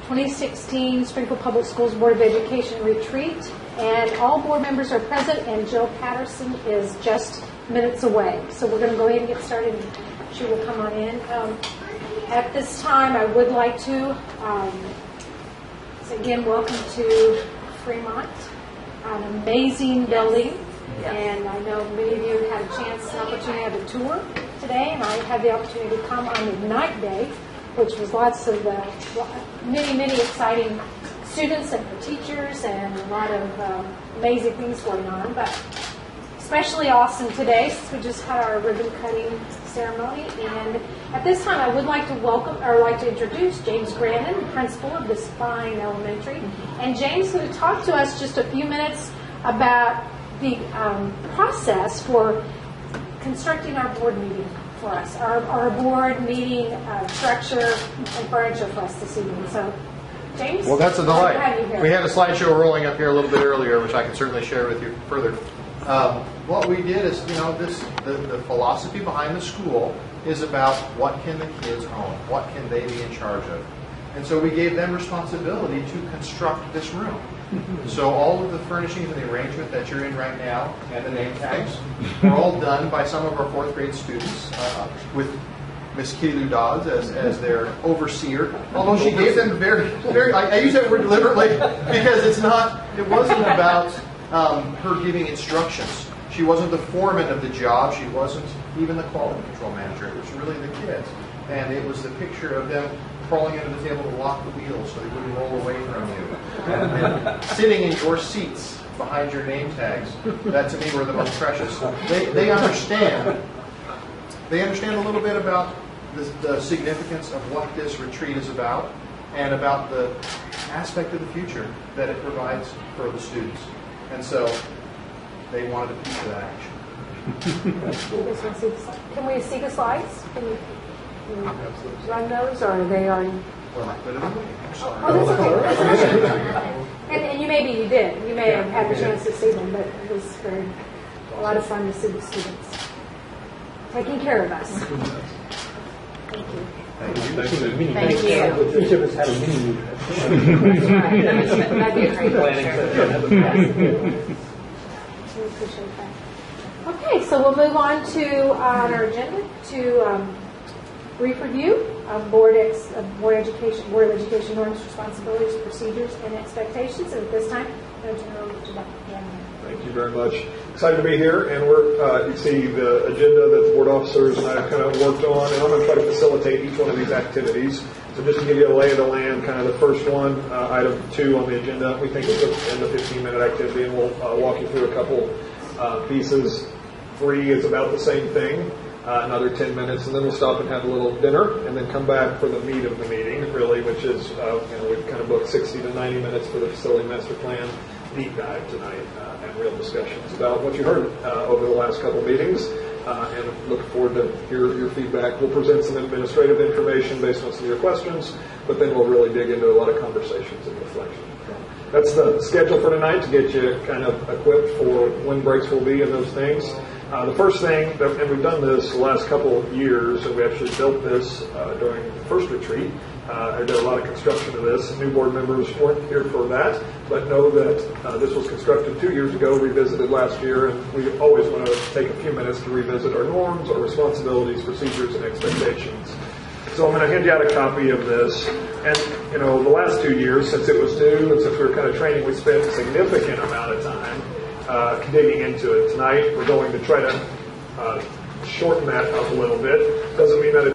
2016 Springfield Public Schools Board of Education retreat. And all board members are present, and Jill Patterson is just minutes away. So we're going to go ahead and get started. She will come on in. At this time, I would like to, again, welcome to Fremont, an amazing building. And I know many of you have had a chance, an opportunity to have a tour today, and I had the opportunity to come on Ignite Day, which was lots of many exciting students and for teachers, and a lot of amazing things going on. But especially awesome today, since we just had our ribbon cutting ceremony. And at this time, I would like to introduce James Grandin, principal of this fine elementary. And James is going to talk to us just a few minutes about the process for constructing our board meeting for us, our board meeting structure and furniture for us this evening. So, James? Well, that's a delight. We had a slideshow rolling up here a little bit earlier, which I can certainly share with you further. What we did is, the philosophy behind the school is about what can the kids own, what can they be in charge of. And so we gave them responsibility to construct this room. So all of the furnishings and the arrangement that you're in right now and the name tags were all done by some of our fourth grade students with Miss Keelu Dodds as their overseer. Although she gave them very I use that word deliberately because it wasn't about her giving instructions. She wasn't the foreman of the job. She wasn't even the quality control manager. It was really the kids. And it was the picture of them crawling under the table to lock the wheels so they wouldn't roll away from you. And sitting in your seats behind your name tags. That to me were the most precious. They understand. They understand a little bit about the significance of what this retreat is about and about the aspect of the future that it provides for the students. And so they wanted a piece of that action. Can we see the slides? Can we run those, or are they on? Well, I put it away. I'm sorry. Oh, that's okay. And you did. You may have had the chance to see them, but it was a lot of fun to see the students taking care of us. Thank you. Thank you. Each of us had a mini. That'd be a great picture. We appreciate that. Okay, so we'll move on to our agenda to brief review of board of education norms, responsibilities, procedures, and expectations. And at this time, I'm going to turn it over to Dr. Grandin. Thank you very much. Excited to be here, and you see the agenda that the board officers and I have kind of worked on, and I'm going to try to facilitate each one of these activities. So just to give you a lay of the land, kind of the first one, item 2 on the agenda, we think it's in the 15-minute activity, and we'll walk you through a couple pieces. 3 is about the same thing, another 10 minutes, and then we'll stop and have a little dinner, and then come back for the meat of the meeting, really, which is, we've kind of booked 60 to 90 minutes for the facility master plan deep dive tonight, and real discussions about what you heard over the last couple meetings, and look forward to your feedback. We'll present some administrative information based on some of your questions, but then we'll really dig into a lot of conversations and reflection. That's the schedule for tonight to get you kind of equipped for when breaks will be and those things. The first thing, and we've done this the last couple of years, and we actually built this during the first retreat. I did a lot of construction of this. New board members weren't here for that, but know that this was constructed 2 years ago, revisited last year, and we always want to take a few minutes to revisit our norms, our responsibilities, procedures, and expectations. So I'm going to hand you out a copy of this. And, the last 2 years, since it was new and since we were kind of training, we spent a significant amount of time digging into it. Tonight, we're going to try to shorten that up a little bit. Doesn't mean that it's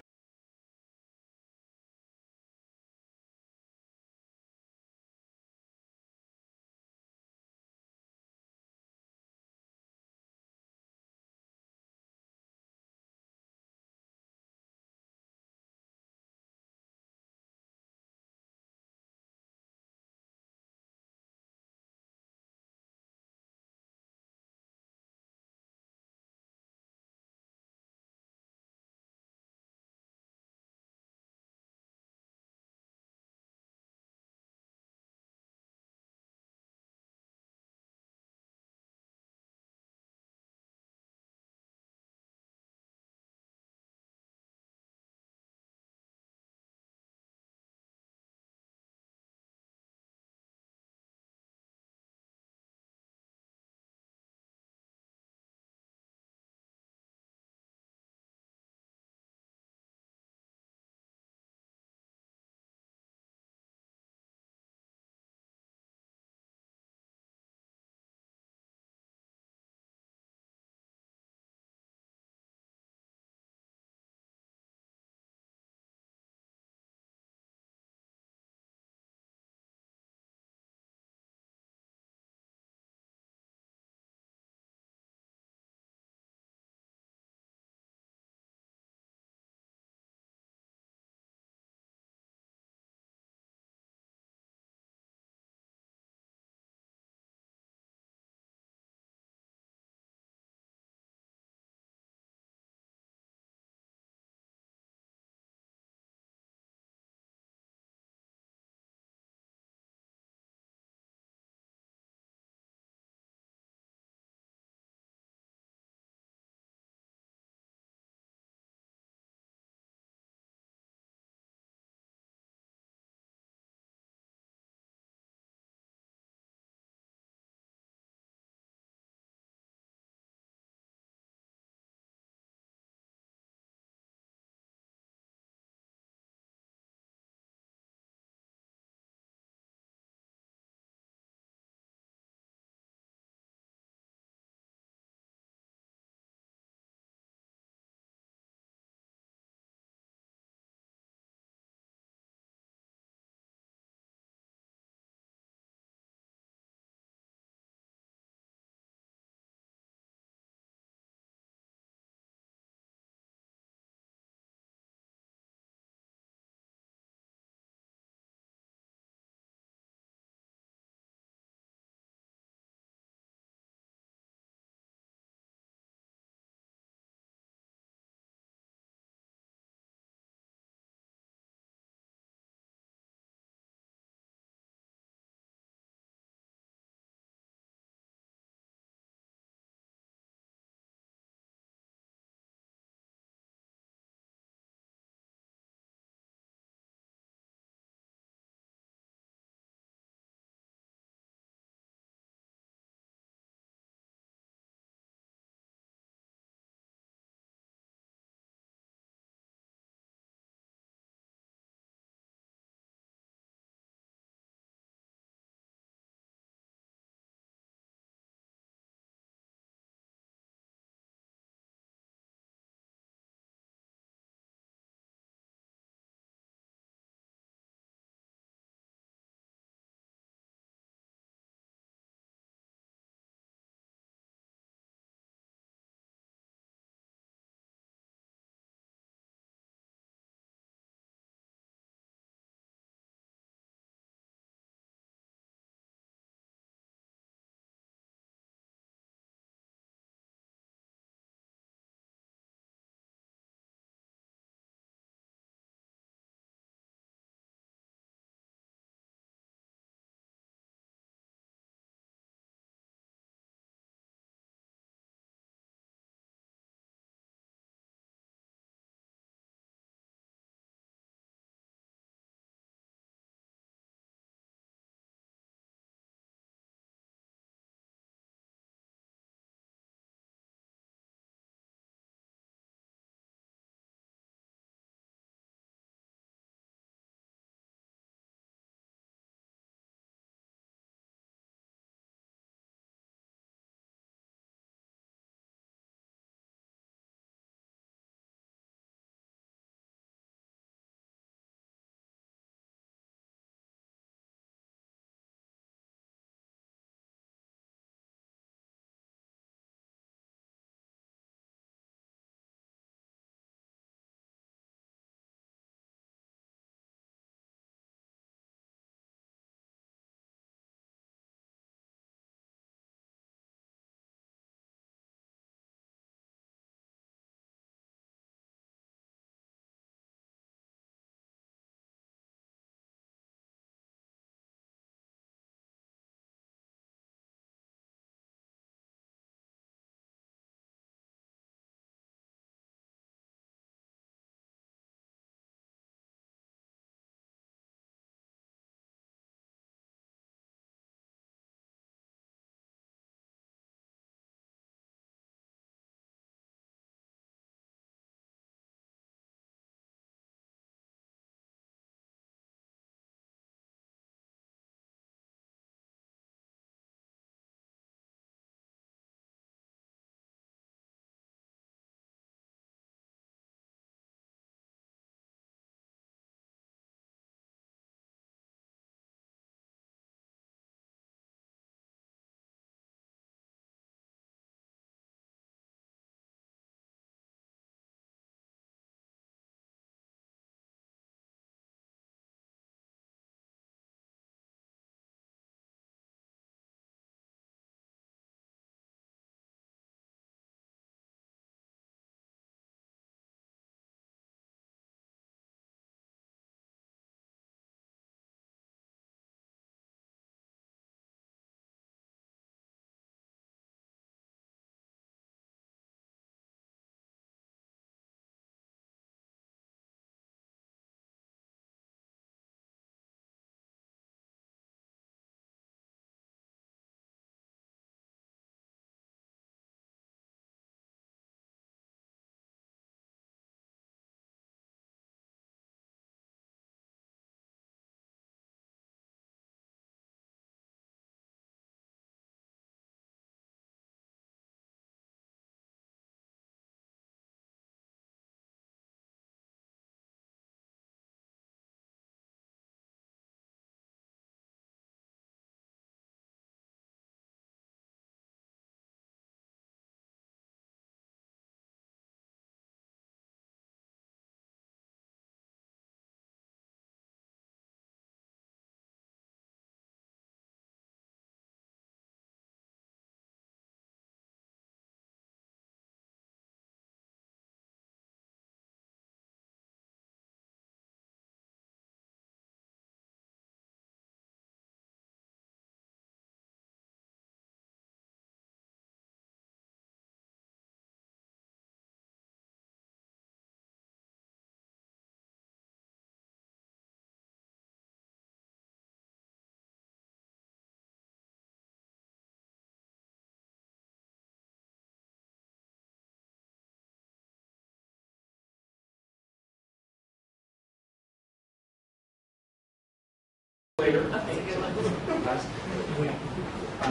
I'm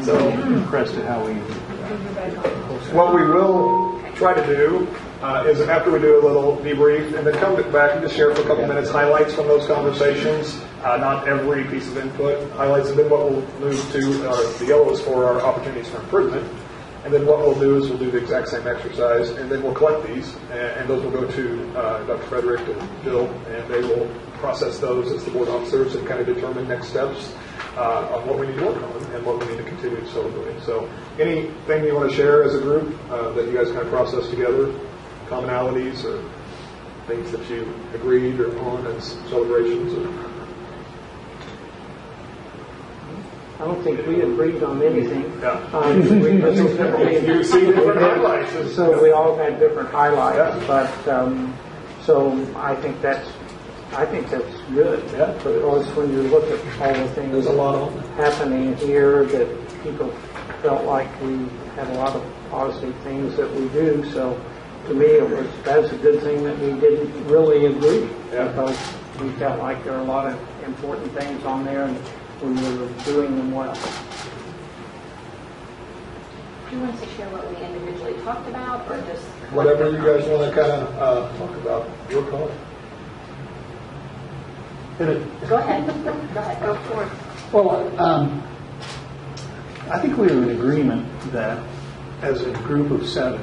really impressed at how we. What we will try to do is after we do a little debrief and then come back and just share for a couple minutes highlights from those conversations. Not every piece of input, highlights, and then what we'll move to, the yellow is for our opportunities for improvement. And then what we'll do is we'll do the exact same exercise, and then we'll collect these, and those will go to Dr. Frederick and Bill, and they will process those as the board officers and kind of determine next steps on what we need to work on and what we need to continue so doing. So anything you want to share as a group that you guys kind of process together, commonalities or things that you agreed or on as celebrations? Or I don't think we agreed on anything. Yeah. You see different highlights. So we all had different highlights, Yeah. but so I think that's good. Yeah. Because when you look at all the things There's a lot on it. happening here, that people felt like we had a lot of positive things that we do. So to me, that's a good thing that we didn't really agree, Yeah. because we felt like there were a lot of important things on there, and we were doing them well. Do you want to share what we individually talked about, or just Whatever you guys want to kind of talk about, your call. Go ahead. Go ahead. Go for it. Well, I think we were in agreement that as a group of 7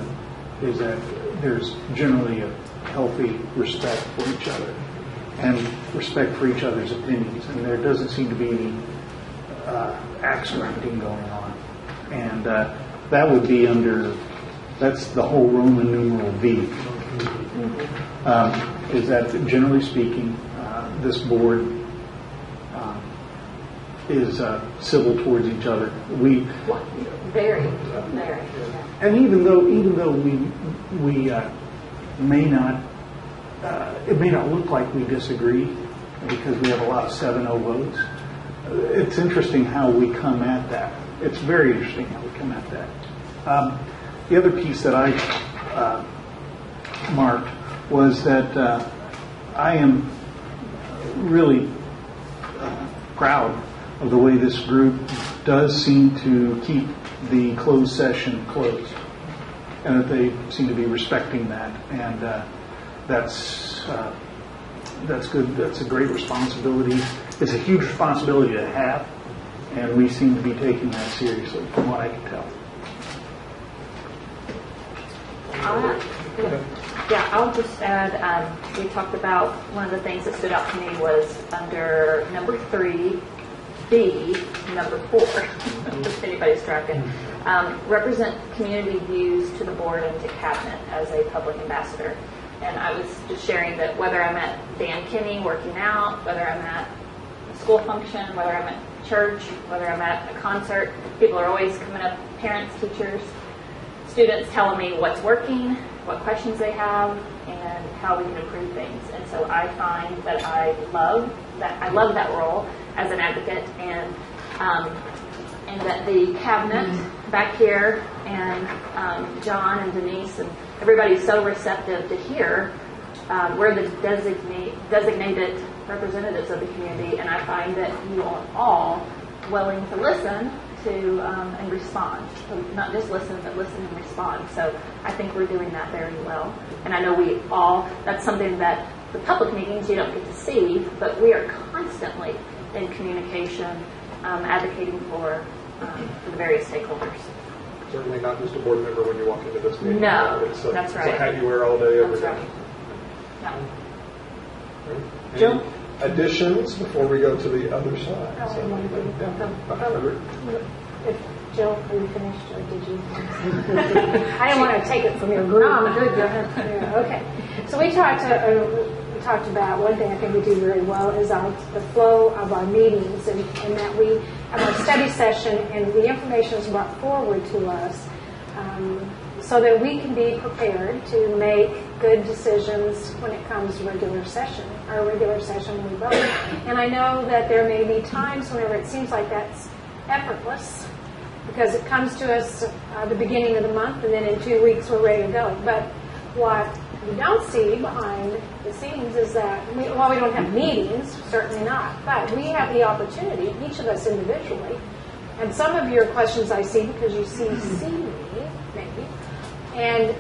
is that there's generally a healthy respect for each other and respect for each other's opinions, and there doesn't seem to be any axe grinding going on. And that would be that's the whole Roman numeral V. Is that generally speaking, this board is civil towards each other. We Very. and even though we may not, it may not look like we disagree because we have a lot of 7-0 votes. It's interesting how we come at that. It's very interesting how we come at that. The other piece that I marked was that I am really proud of the way this group does seem to keep the closed session closed, and that they seem to be respecting that, and that's good. That's a great responsibility. It's a huge responsibility to have, and we seem to be taking that seriously, from what I can tell. Yeah, I'll just add, we talked about, one of the things that stood out to me was under number 3, B, number 4, if anybody's tracking, represent community views to the board and to cabinet as a public ambassador. And I was just sharing that whether I'm at Dan Kinney working out, whether I'm at a school function, whether I'm at church, whether I'm at a concert, people are always coming up, parents, teachers, students telling me what's working, what questions they have, and how we can improve things. And so I find that I love that role as an advocate, and that the cabinet back here and John and Denise and everybody's so receptive to hear. We're the designated representatives of the community, and I find that you are all willing to listen to and respond. So not just listen, but listen and respond. So I think we're doing that very well. And I know that's something that the public meetings you don't get to see, but we are constantly in communication, advocating for the various stakeholders. Certainly not just a board member when you walk into this meeting. No, that's right. It's a hat you wear all day, every That's day. right. No. Any additions before we go to the other side? Jill, are you finished, or did you? I don't want to take it from your group. No, I'm good. Go ahead. Yeah, okay. So we talked about one thing I think we do very well is the flow of our meetings, and that we have our study session and the information is brought forward to us so that we can be prepared to make good decisions when it comes to regular session we vote. And I know that there may be times whenever it seems like that's effortless, because it comes to us the beginning of the month, and then in 2 weeks we're ready to go. But what you don't see behind the scenes is that, we don't have meetings, certainly not, but we have the opportunity, each of us individually, and some of your questions I see because you see me, maybe, and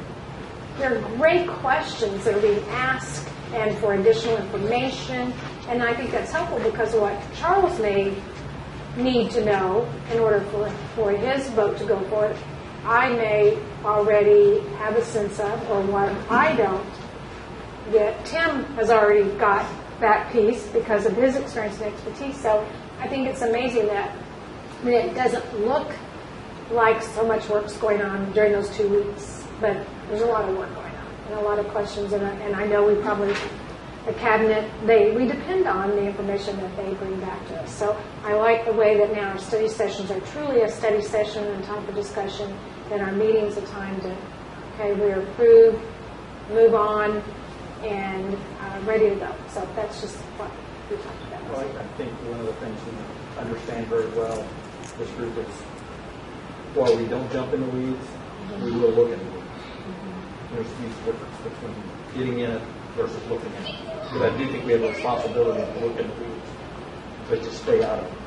they're great questions that are being asked and for additional information, and I think that's helpful because of what Charles may need to know in order for his vote to go for it. I may already have a sense of, or what I don't get. Tim has already got that piece because of his experience and expertise. So I think it's amazing that it doesn't look like so much work's going on during those 2 weeks, but there's a lot of work going on and a lot of questions. And I know we probably, the cabinet, we depend on the information that they bring back to us. So I like the way that now our study sessions are truly a study session and time for discussion, and our meetings a time to, okay, we're approved, move on, and ready to go. So that's just what we talked about. Well, I think one of the things we understand very well, this group is, while we don't jump in the weeds, we will look in the weeds. There's a huge difference between getting in it versus looking in it. But I do think we have a responsibility to look in the weeds, but to stay out of it.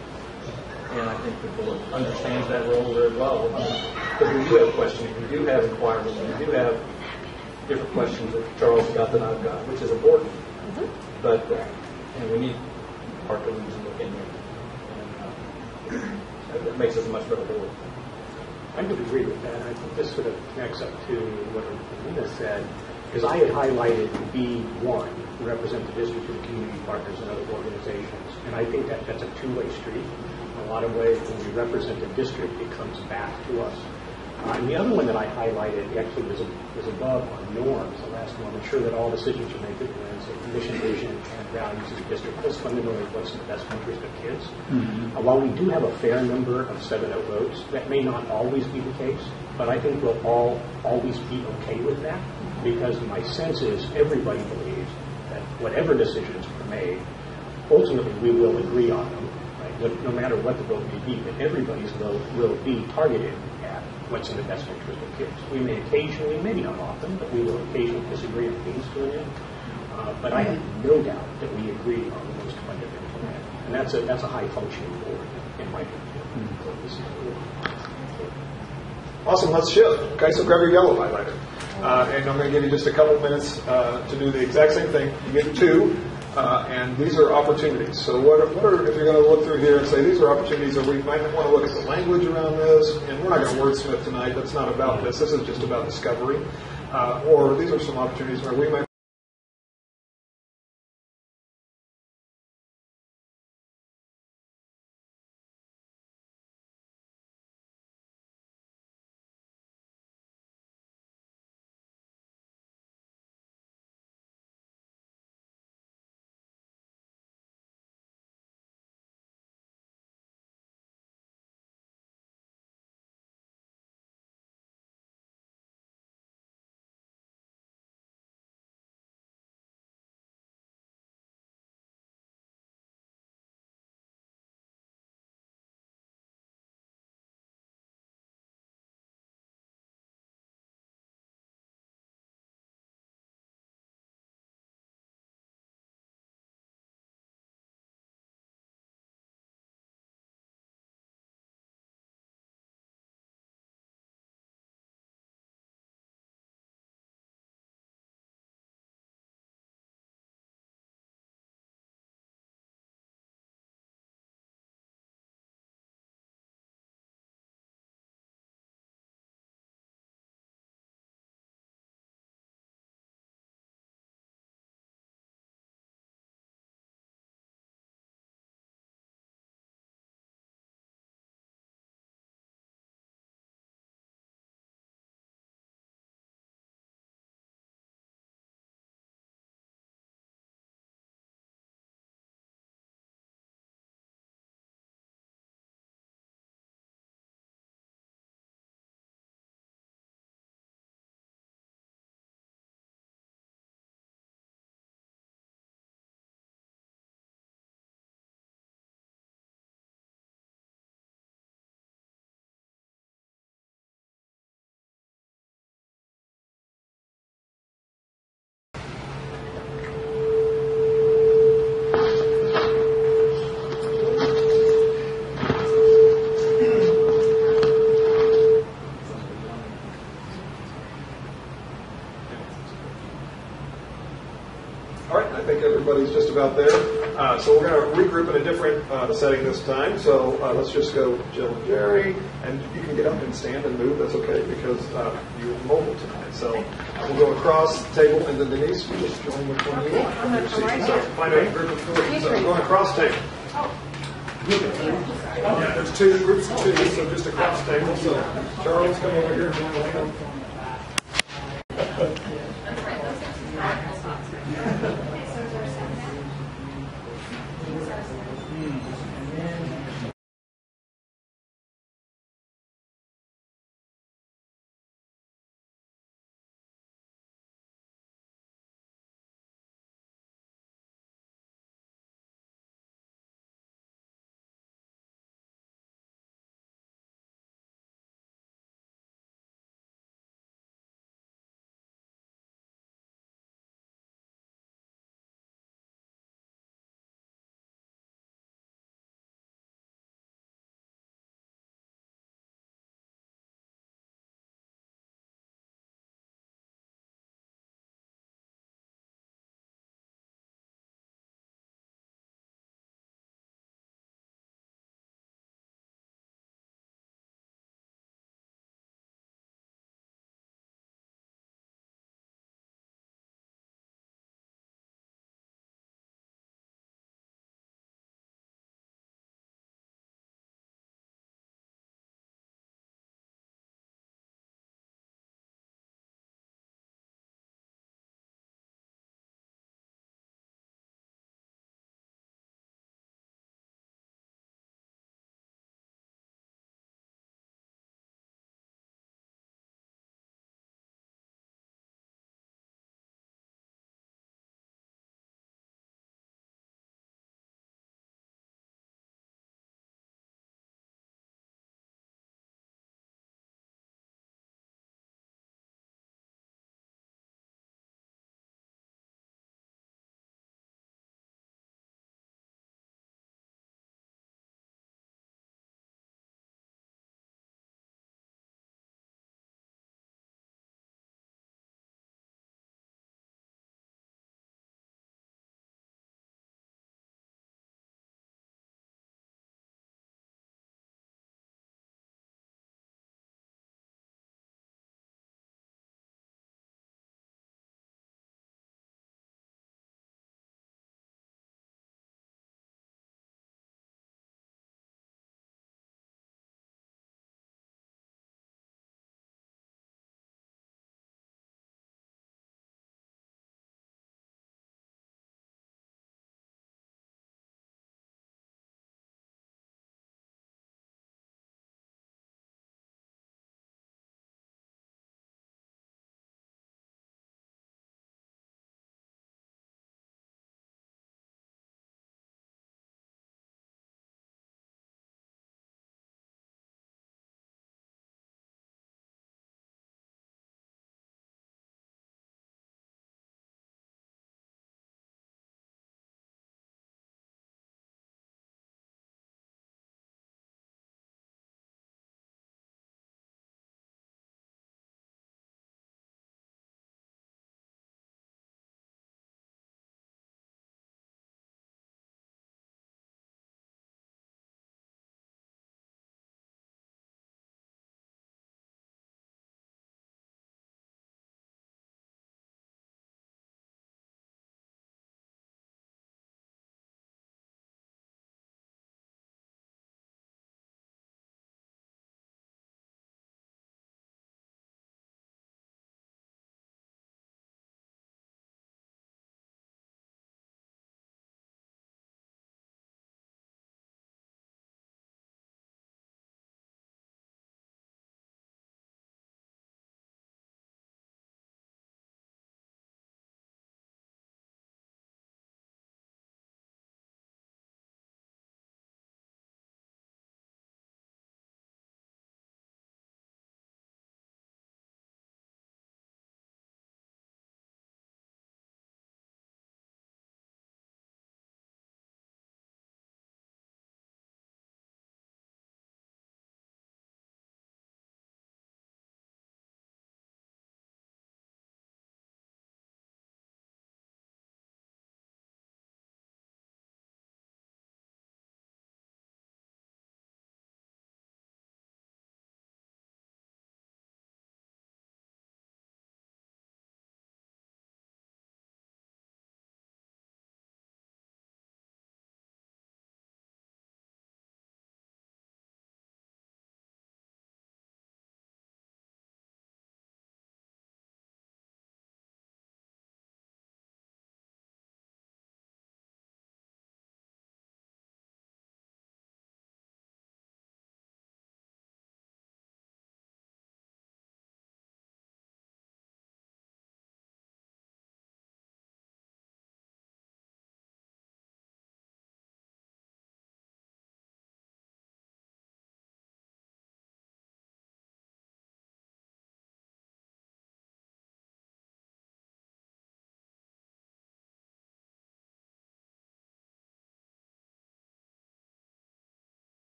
And I think the board understands that role very well. Because we do have questioning, we do have inquiries, we do have different questions that Charles got that I've got, which is important. But and we need our colleagues to look in there. And it makes us a much better board. I would agree with that. I think this sort of connects up to what Alina said, because I had highlighted B1, represent the district to the community partners and other organizations. And I think that that's a two-way street. In a lot of ways, when we represent the district, it comes back to us. And the other one that I highlighted actually was above on norms, the last one, ensure that all decisions are made with the lens of mission, vision, and values of the district. That's fundamentally what's in the best interest of kids. While we do have a fair number of 7-0 votes, that may not always be the case, but I think we'll all always be okay with that, because my sense is everybody believes that whatever decisions are made, ultimately we will agree on them, right? No matter what the vote may be, but everybody's vote will be targeted at what's in the best interest of kids. We may occasionally, maybe not often, but we will occasionally disagree on things to an end. But I have no doubt that we agree on the most fundamental plan. And that's a high functioning board, in my opinion. Awesome, let's shift. Okay, so grab your yellow highlighter. And I'm going to give you just a couple of minutes to do the exact same thing. You get 2, and these are opportunities. So what are, if you're going to look through here and say these are opportunities, or we might want to look at the language around this, and we're not going to wordsmith tonight. That's not about this. This is just about discovery. Or these are some opportunities where we might about there. So we're going to regroup in a different setting this time. So let's just go Jill and Jerry, and you can get up and stand and move. That's okay because you're mobile tonight. So we'll go across the table, and then Denise, you just join which one you want. I'm gonna come right So here. find a group of three. So going across table. Yeah, there's two groups of two, so just across table. So Charles, come over here and join Lana.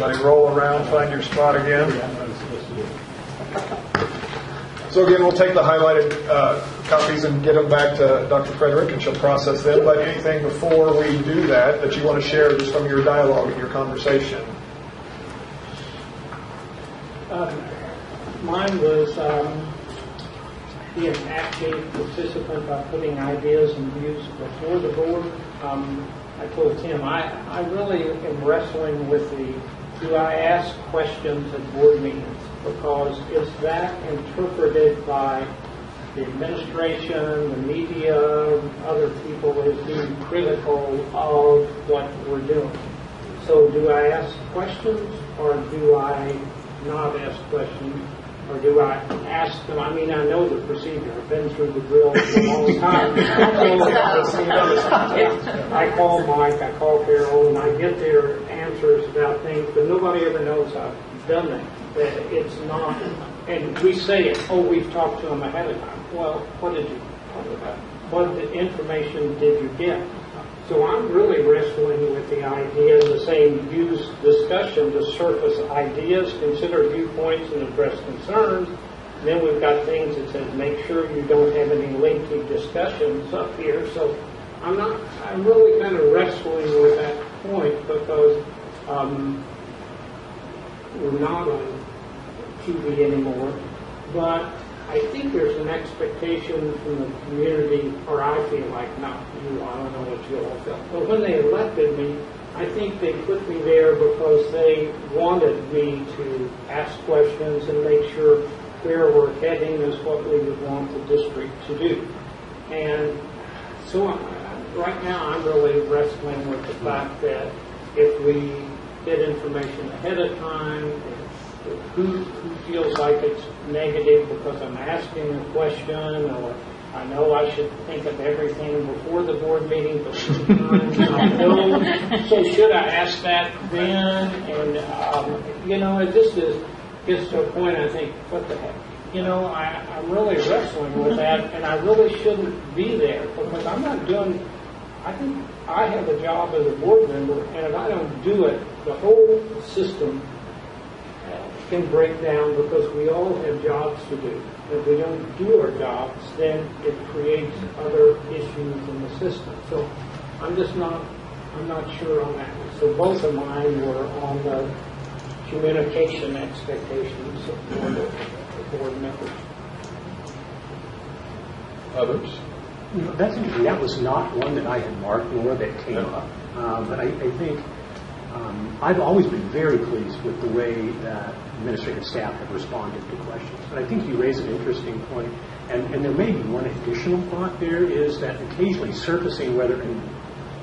Everybody roll around, find your spot again. So again, we'll take the highlighted copies and get them back to Dr. Frederick, and she'll process them. But anything before we do that you want to share just from your dialogue and your conversation? Mine was be an active participant by putting ideas and views before the board. I told Tim, I really am wrestling with do I ask questions at board meetings? Because is that interpreted by the administration, the media, other people as being critical of what we're doing? So do I ask questions, or do I not ask questions? Or do I ask them? I mean, I know the procedure. I've been through the drill for a long time. I call Mike, I call Carol, and I get their answers about things, but nobody ever knows I've done that. That it's not, and we say it, oh, we've talked to them ahead of time. Well, what did you talk about? What information did you get? So I'm really wrestling with the idea, the same use discussion to surface ideas, consider viewpoints, and address concerns. And then we've got things that says make sure you don't have any lengthy discussions up here. So I'm really kind of wrestling with that point because we're not on TV anymore. But I think there's an expectation from the community, or I feel like, not you, I don't know what you all felt. But when they elected me, I think they put me there because they wanted me to ask questions and make sure where we're heading is what we would want the district to do. And so right now I'm really wrestling with the fact that if we get information ahead of time, who feels like it's negative because I'm asking a question, or I know I should think of everything before the board meeting, but sometimes I don't. So should I ask that then? And, it just gets to a point I think, what the heck? I'm really wrestling with that, and I really shouldn't be there because I'm not doing, I think I have a job as a board member, and if I don't do it, the whole system can break down because we all have jobs to do. If we don't do our jobs, then it creates other issues in the system. So I'm not sure on that. So both of mine were on the communication expectations for the board members. Others? That's interesting. That was not one that I had marked nor that came up. But I think I've always been very pleased with the way that administrative staff have responded to questions. But I think you raise an interesting point, and there may be one additional thought there is that occasionally surfacing whether, and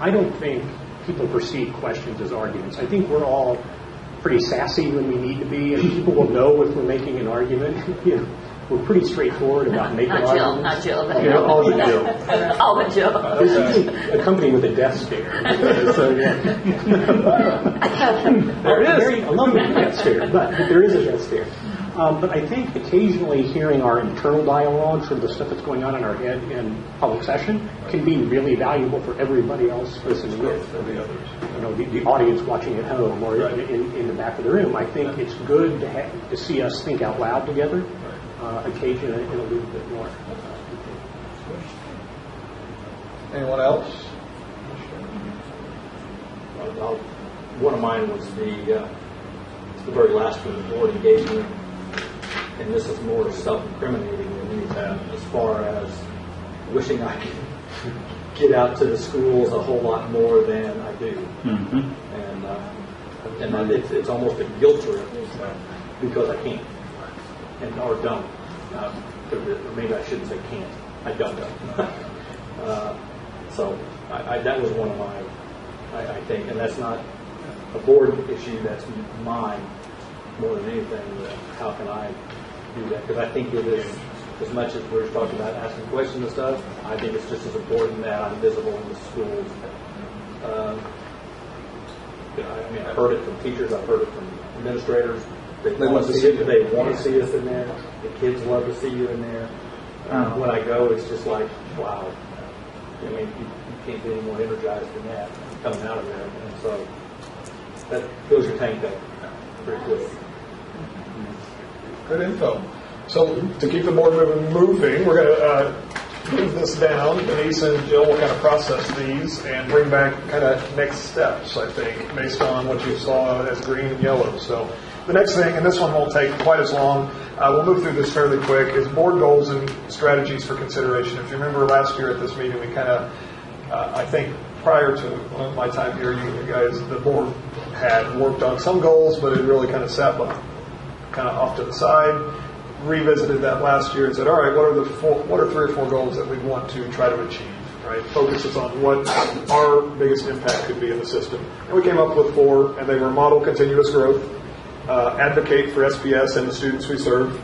I don't think people perceive questions as arguments. I think we're all pretty sassy when we need to be, and people will know if we're making an argument. We're pretty straightforward about making arguments. Not Jill. All but Jill. All but Jill. This is accompanied with a death stare. So, there is. I love that death stare, but there is a death stare. But I think occasionally hearing our internal dialogue, sort of the stuff that's going on in our head in public session, can be really valuable for everybody else listening in. The audience watching at home or in the back of the room. I think it's good to see us think out loud together. Occasionally and a little bit more. Anyone else? One of mine was the very last one, the board engagement, and this is more self-incriminating than anything as far as wishing I could get out to the schools a whole lot more than I do. Mm-hmm. And it's almost a guilt trip because I can't. Or don't. Or maybe I shouldn't say can't. I don't. So that was one of my, I think, and that's not a board issue, that's mine more than anything. How can I do that? Because I think it is, as much as we're talking about asking questions and stuff, I think it's just as important that I'm visible in the schools. I've heard it from teachers, I've heard it from administrators. They want to see us in there. The kids love to see you in there. When I go, it's just like, wow. I mean, you can't be any more energized than that coming out of there. And so that fills your tank up. Very good. Good info. So to keep the board moving, we're going to move this down. Denise and Jill will kind of process these and bring back kind of next steps, I think, based on what you saw as green and yellow. So the next thing, and this one won't take quite as long, we'll move through this fairly quick, is board goals and strategies for consideration. If you remember last year at this meeting, we kind of, I think prior to my time here, you guys, the board had worked on some goals, but it really kind of sat kind of off to the side. Revisited that last year and said, all right, what are 3 or 4 goals that we want to try to achieve, right? Focuses on what our biggest impact could be in the system. And we came up with 4, and they were model continuous growth, advocate for SPS and the students we serve,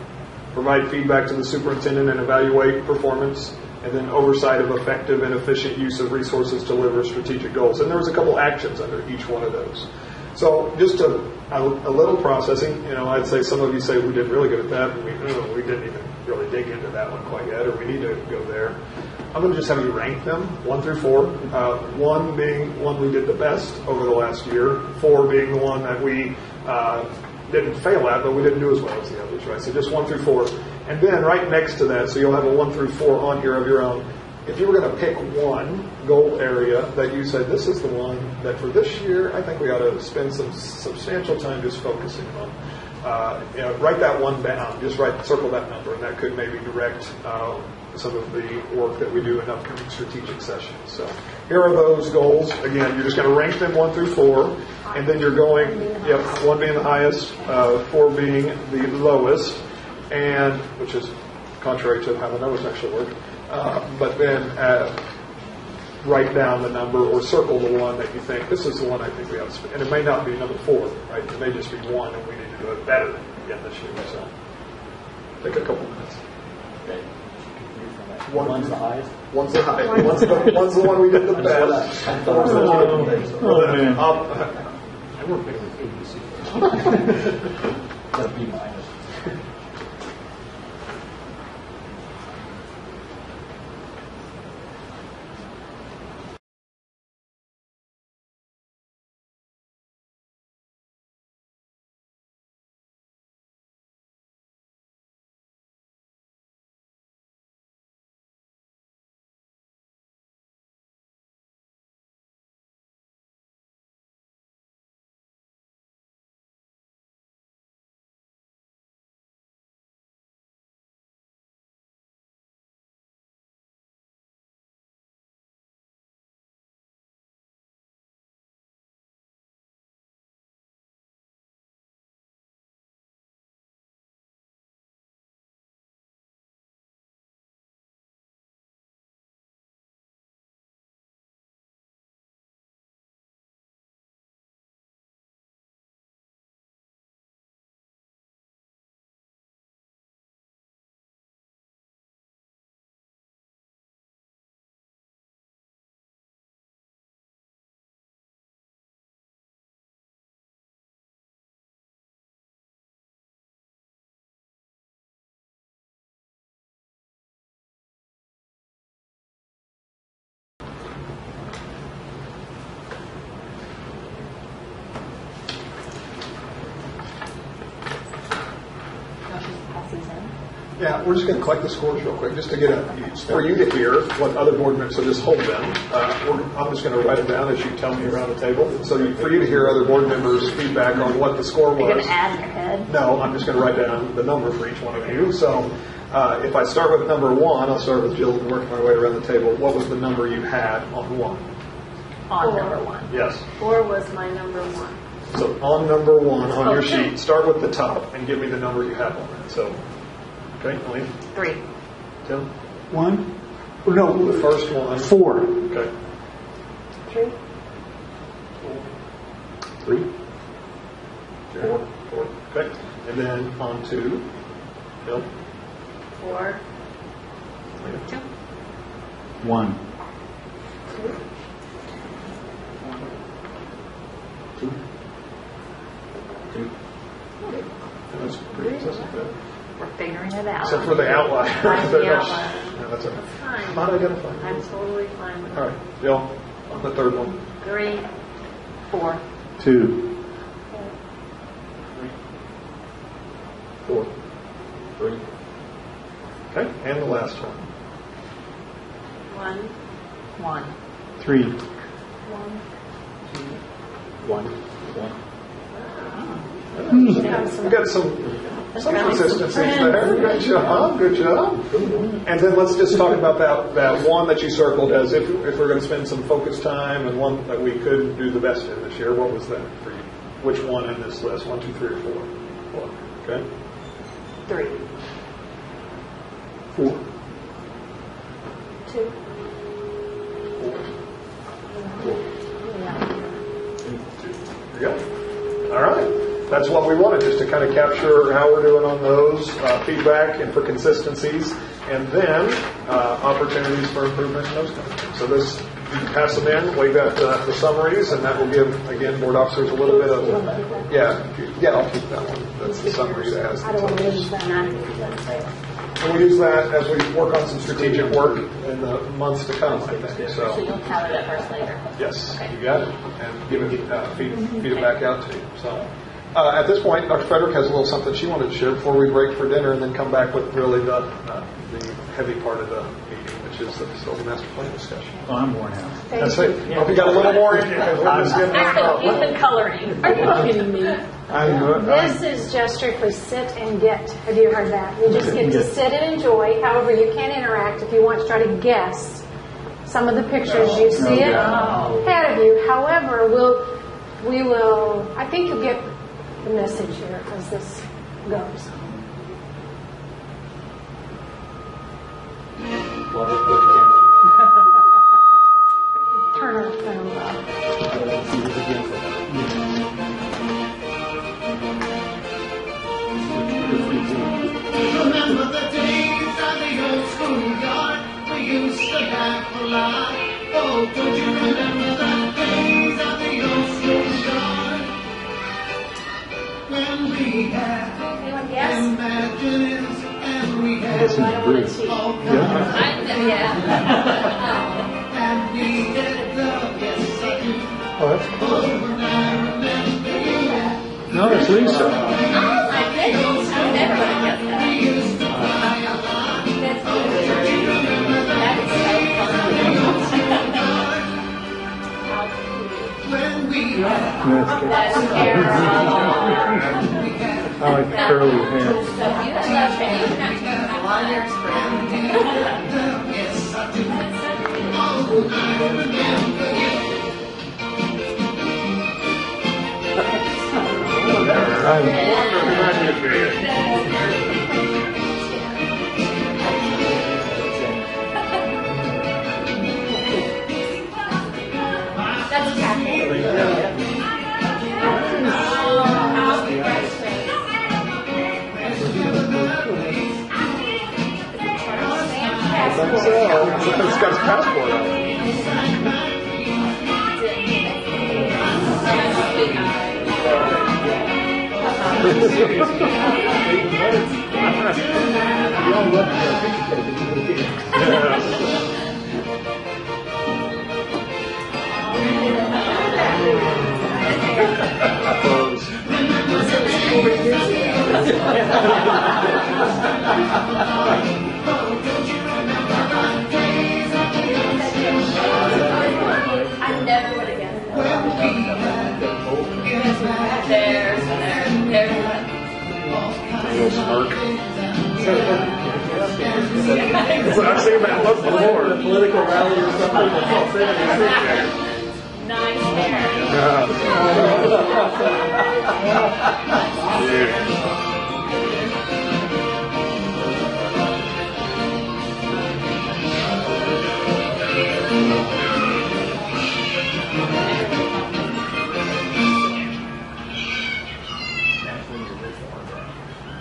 provide feedback to the superintendent and evaluate performance, and then oversight of effective and efficient use of resources to deliver strategic goals. And there was a couple actions under each one of those. So just a little processing, I'd say some of you say we did really good at that, and we didn't even really dig into that one quite yet, or we need to go there. I'm going to just have you rank them, 1 through 4, 1 being one we did the best over the last year, 4 being the one that we didn't fail at, but we didn't do as well as the others, right? So just 1 through 4. And then right next to that, so you'll have a 1 through 4 on here of your own. If you were going to pick one goal area that you said, this is the one that for this year, I think we ought to spend some substantial time just focusing on, write that one down, just circle that number, and that could maybe direct some of the work that we do in upcoming strategic sessions. So here are those goals. Again, you're just going to rank them 1 through 4, and then you're going, 1 being the highest, 4 being the lowest, and which is contrary to how the numbers actually work. But then write down the number or circle the one that you think, this is the one I think we ought to spend. And it may not be number 4, right? It may just be 1, and we need to do it better again this year. So take a couple minutes. Okay. One's the highest? One's the highest. One's the one we did the best. man. I work better with ABC. That'd be minus. Yeah, we're just going to collect the scores real quick, just to get for you to hear what other board members. So just hold them. I'm just going to write it down as you tell me around the table. So for you to hear other board members' feedback on what the score was. You're going to add in your head? No, I'm just going to write down the number for each one of you. So if I start with number 1, I'll start with Jill and work my way around the table. What was the number you had on 1? On number 1. Yes. 4 was my number 1. So on number 1 on your sheet, start with the top and give me the number you have on that. So. Okay, Elaine? 3. Tim? 1? No, the first one. 4. Okay. 3. 3. 4. Okay. And then on 2. Bill? 4. 2. 1. 2. 2. That's pretty consistent. We're figuring it out. Except for the outline. Find the outline. No, that's okay. It's fine. Not identified. I'm totally fine with it. All right. Bill, on the third one. 3. 4. 2. Okay, and the last one. 1. 3. 1. We got some consistencies there. Good job, good job. And then let's just talk about that one that you circled as if we're going to spend some focus time and one that we could do the best in this year. What was that for you? Which one in this list? 1, 2, 3, or 4? 4. Okay. 3. 4. 2. 4. There you go. All right. That's what we wanted, just to kind of capture how we're doing on those, feedback and for consistencies, and then opportunities for improvement and those kind of things. So this, you can pass them in, we've got the summaries, and that will give, again, board officers a little bit of, yeah, I'll keep that one. That's the summary that has the totals. And we'll use that as we work on some strategic work in the months to come, I think. So you'll tally that first later. Yes, Okay. you got it. And give it, feed it back out to you. So at this point, Dr. Frederick has a little something she wanted to share before we break for dinner and then come back with really the heavy part of the meeting, which is the facility master plan discussion. Oh, I'm worn out. That's it. Hope you got a little more in you because we're just getting You've been coloring. Are you kidding me? This is just strictly sit and get. Have you heard that? You just get to sit and enjoy. However, you can interact if you want to try to guess some of the pictures you see it ahead of you. However, we will. I think you'll get the message here as this goes. Turn our phone off. Remember the days of the old schoolyard? We used to laugh a lot. Oh, don't you remember the days of the old schoolyard? When we had imaginings and we had all kinds and needed love, yes I do. Oh, that's cool. Oh, when I remember you. No, it's Lisa. We used to fly a lot. When we had I like curly hair. yes I do. Oh, when I remember you. That's Kathy. It's got his passport on. I never would have guessed that. There's I've seen that look before. The political rally or something. That's all said. nice hair.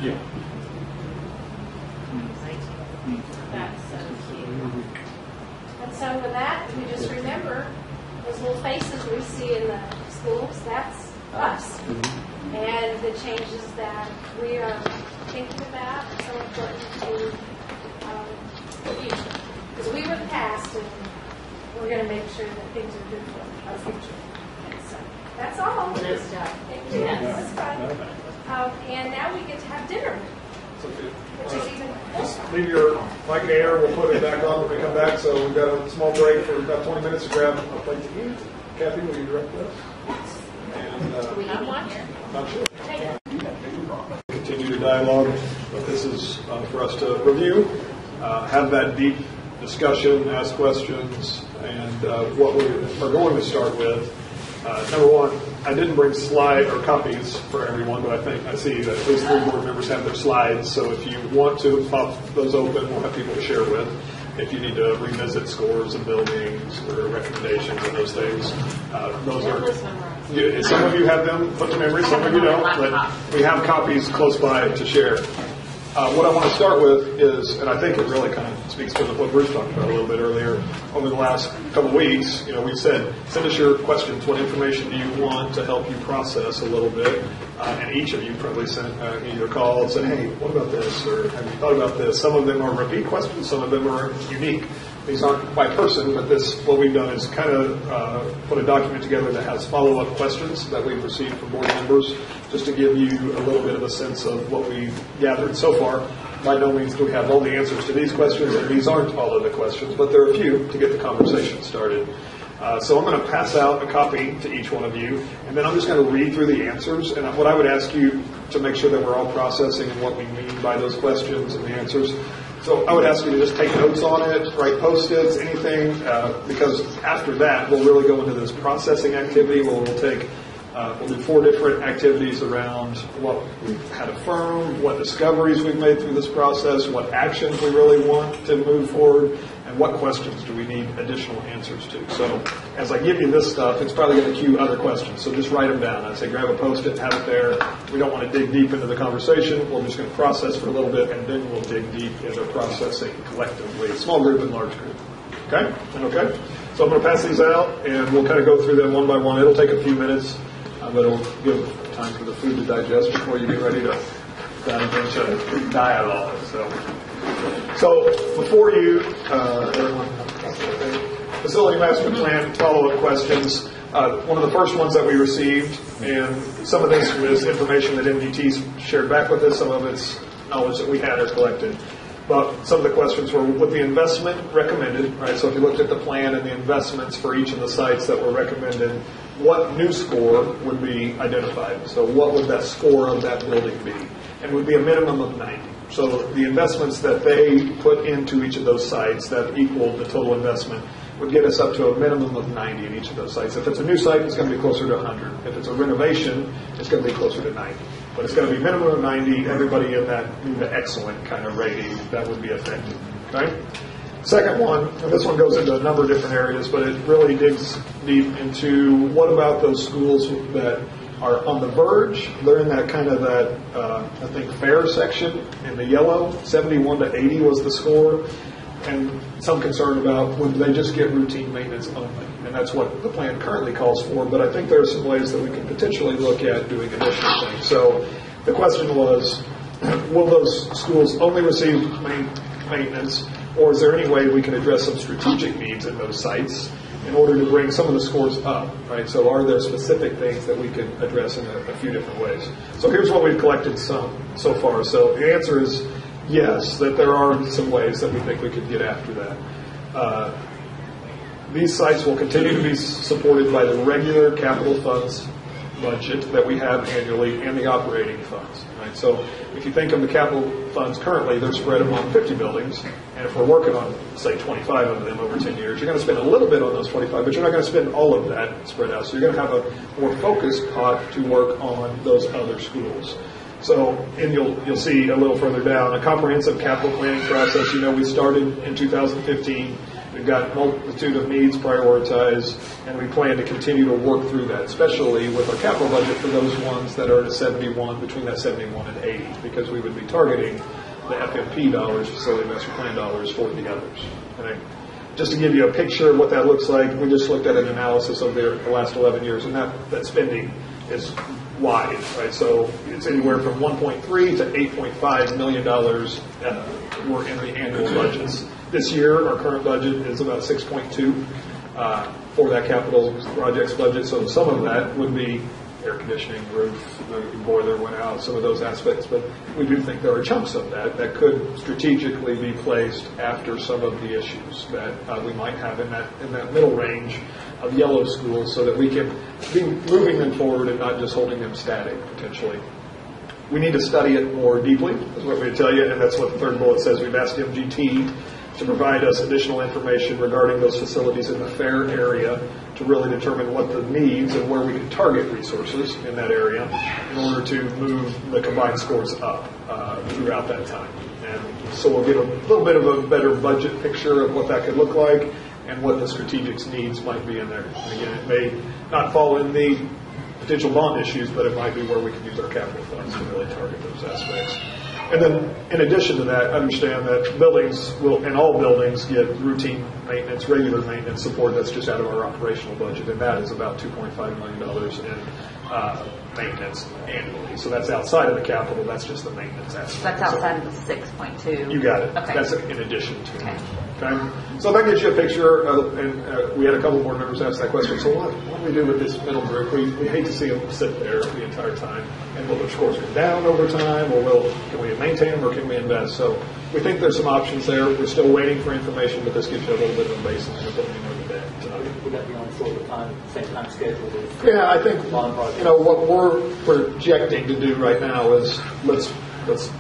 Yeah. That's so cute. And so with that, we just remember those little faces we see in the schools, that's us. And the changes that we are thinking about are so important to the future. Because we were the past, and we're going to make sure that things are good for our future. And so that's all. Nice job. Thank you. That's fine. And now we get to have dinner. Just leave your mic air. We'll put it back on when we come back. So we've got a small break for about 20 minutes to grab a plate to eat. Kathy, will you direct us? And, We have one. not sure. Continue to dialogue, but this is for us to review, have that deep discussion, ask questions, and what we are going to start with. Number one, I didn't bring slide or copies for everyone, but I see that at least 3 board members have their slides. So if you want to pop those open, we'll have people to share with. If you need to revisit scores of buildings or recommendations and those things, those are. Some of you have them put to memory, some of you don't, but we have copies close by to share. What I want to start with is, and I think it really kind of speaks to what Bruce talked about a little bit earlier, over the last couple of weeks, we've said, send us your questions. What information do you want to help you process a little bit? And each of you probably sent either a call and said, hey, what about this? Or have you thought about this? Some of them are repeat questions. Some of them are unique. These aren't by person, but what we've done is kind of put a document together that has follow-up questions that we've received from board members, just to give you a little bit of a sense of what we've gathered so far. By no means do we have all the answers to these questions, and these aren't all of the questions, but there are a few to get the conversation started. So I'm going to pass out a copy to each one of you, and then I'm just going to read through the answers. And what I would ask you to make sure that we're all processing and what we mean by those questions and the answers. So I would ask you to just take notes on it, write Post-its, anything, because after that, we'll really go into this processing activity where we'll do 4 different activities around what we've had affirmed, what discoveries we've made through this process, what actions we really want to move forward, and what questions do we need additional answers to. So as I give you this stuff, it's probably going to cue other questions. So just write them down. I'd say grab a Post-it, have it there. We don't want to dig deep into the conversation. We're just going to process for a little bit, and then we'll dig deep into processing collectively, small group and large group. Okay? Okay? So I'm going to pass these out, and we'll kind of go through them one by one. It'll take a few minutes, but it'll give time for the food to digest before you get ready to dive into dialogue. So before you, facility master plan follow-up questions. One of the first ones that we received, and some of this was information that MDT shared back with us, some of it's knowledge that we had or collected. But some of the questions were, with the investment recommended, right? So if you looked at the plan and the investments for each of the sites that were recommended, what new score would be identified? So what would that score of that building be? And would be a minimum of 90. So the investments that they put into each of those sites that equaled the total investment would get us up to a minimum of 90 in each of those sites. If it's a new site, it's going to be closer to 100. If it's a renovation, it's going to be closer to 90. But it's going to be minimum of 90, everybody in that new to excellent kind of rating that would be affected. Okay? Second one, and this one goes into a number of different areas, but it really digs deep into what about those schools that are on the verge. They're in that kind of I think, fair section in the yellow. 71 to 80 was the score. And some concern about would they just get routine maintenance only. And that's what the plan currently calls for. But I think there are some ways that we can potentially look at doing additional things. So the question was, will those schools only receive maintenance, or is there any way we can address some strategic needs in those sites in order to bring some of the scores up, right? So are there specific things that we can address in a few different ways? So here's what we've collected so far. So the answer is yes, that there are some ways that we think we could get after that. These sites will continue to be supported by the regular capital funds budget that we have annually and the operating funds. Right? So if you think of the capital funds currently, they're spread among 50 buildings. And if we're working on, say, 25 of them over 10 years, you're going to spend a little bit on those 25, but you're not going to spend all of that spread out. So you're going to have a more focused pot to work on those other schools. So, and you'll see a little further down, a comprehensive capital planning process. We started in 2015. We've got a multitude of needs prioritized, and we plan to continue to work through that, especially with our capital budget for those ones that are at 71, between that 71 and 80, because we would be targeting the FMP dollars, facility master plan dollars, for the others. Okay? Just to give you a picture of what that looks like, we just looked at an analysis of the last 11 years, and that spending is wide, right? So it's anywhere from $1.3 to $8.5 million were in the annual budgets. This year, our current budget is about 6.2 for that capital projects budget. So some of that would be air conditioning, roof, the boiler went out, some of those aspects. But we do think there are chunks of that that could strategically be placed after some of the issues that we might have in that middle range of yellow schools, so that we can be moving them forward and not just holding them static potentially. We need to study it more deeply, is what we tell you, and that's what the third bullet says. We've asked MGT to provide us additional information regarding those facilities in the fair area to really determine what the needs and where we can target resources in that area in order to move the combined scores up throughout that time. And so we'll get a little bit of a better budget picture of what that could look like and what the strategic needs might be in there. And again, it may not fall in the potential bond issues, but it might be where we can use our capital funds to really target those aspects. And then, in addition to that, understand that buildings will, and all buildings, get routine maintenance, regular maintenance support that's just out of our operational budget, and that is about $2.5 million in maintenance annually. So that's outside of the capital. That's just the maintenance aspect. That's outside of the 6.2. You got it. Okay. That's in addition to. Okay. So that gives you a picture, and we had a couple board members ask that question. So what do we do with this middle group? We hate to see them sit there the entire time. And will their scores go down over time, or can we maintain them, or can we invest? So we think there's some options there. We're still waiting for information, but this gives you a little bit of a baseline of what we know today. Would that be on sort of time, same time schedule? Yeah, I think what we're projecting to do right now is let's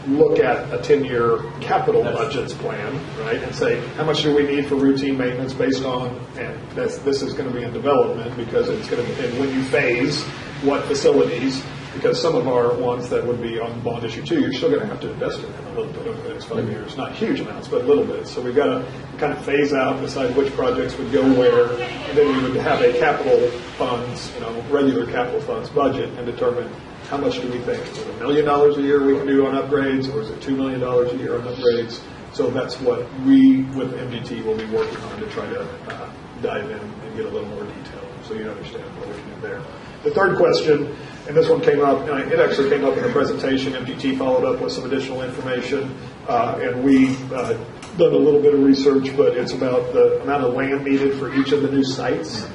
look at a 10-year capital budgets plan, right, and say how much do we need for routine maintenance based on, and this is going to be in development because it's going to be, and when you phase what facilities, because some of our ones that would be on bond issue 2, you're still going to have to invest in them a little bit over the next 5 years. Not huge amounts, but a little bit. So we've got to kind of phase out, decide which projects would go where, and then we would have a capital funds, regular capital funds budget, and determine how much do we think? Is it $1 million a year we can do on upgrades, or is it $2 million a year on upgrades? So that's what we, with MGT, will be working on to try to dive in and get a little more detail so you understand what we can do there. The third question, and this one came up, and it actually came up in the presentation. MGT followed up with some additional information, and we done a little bit of research, but it's about the amount of land needed for each of the new sites.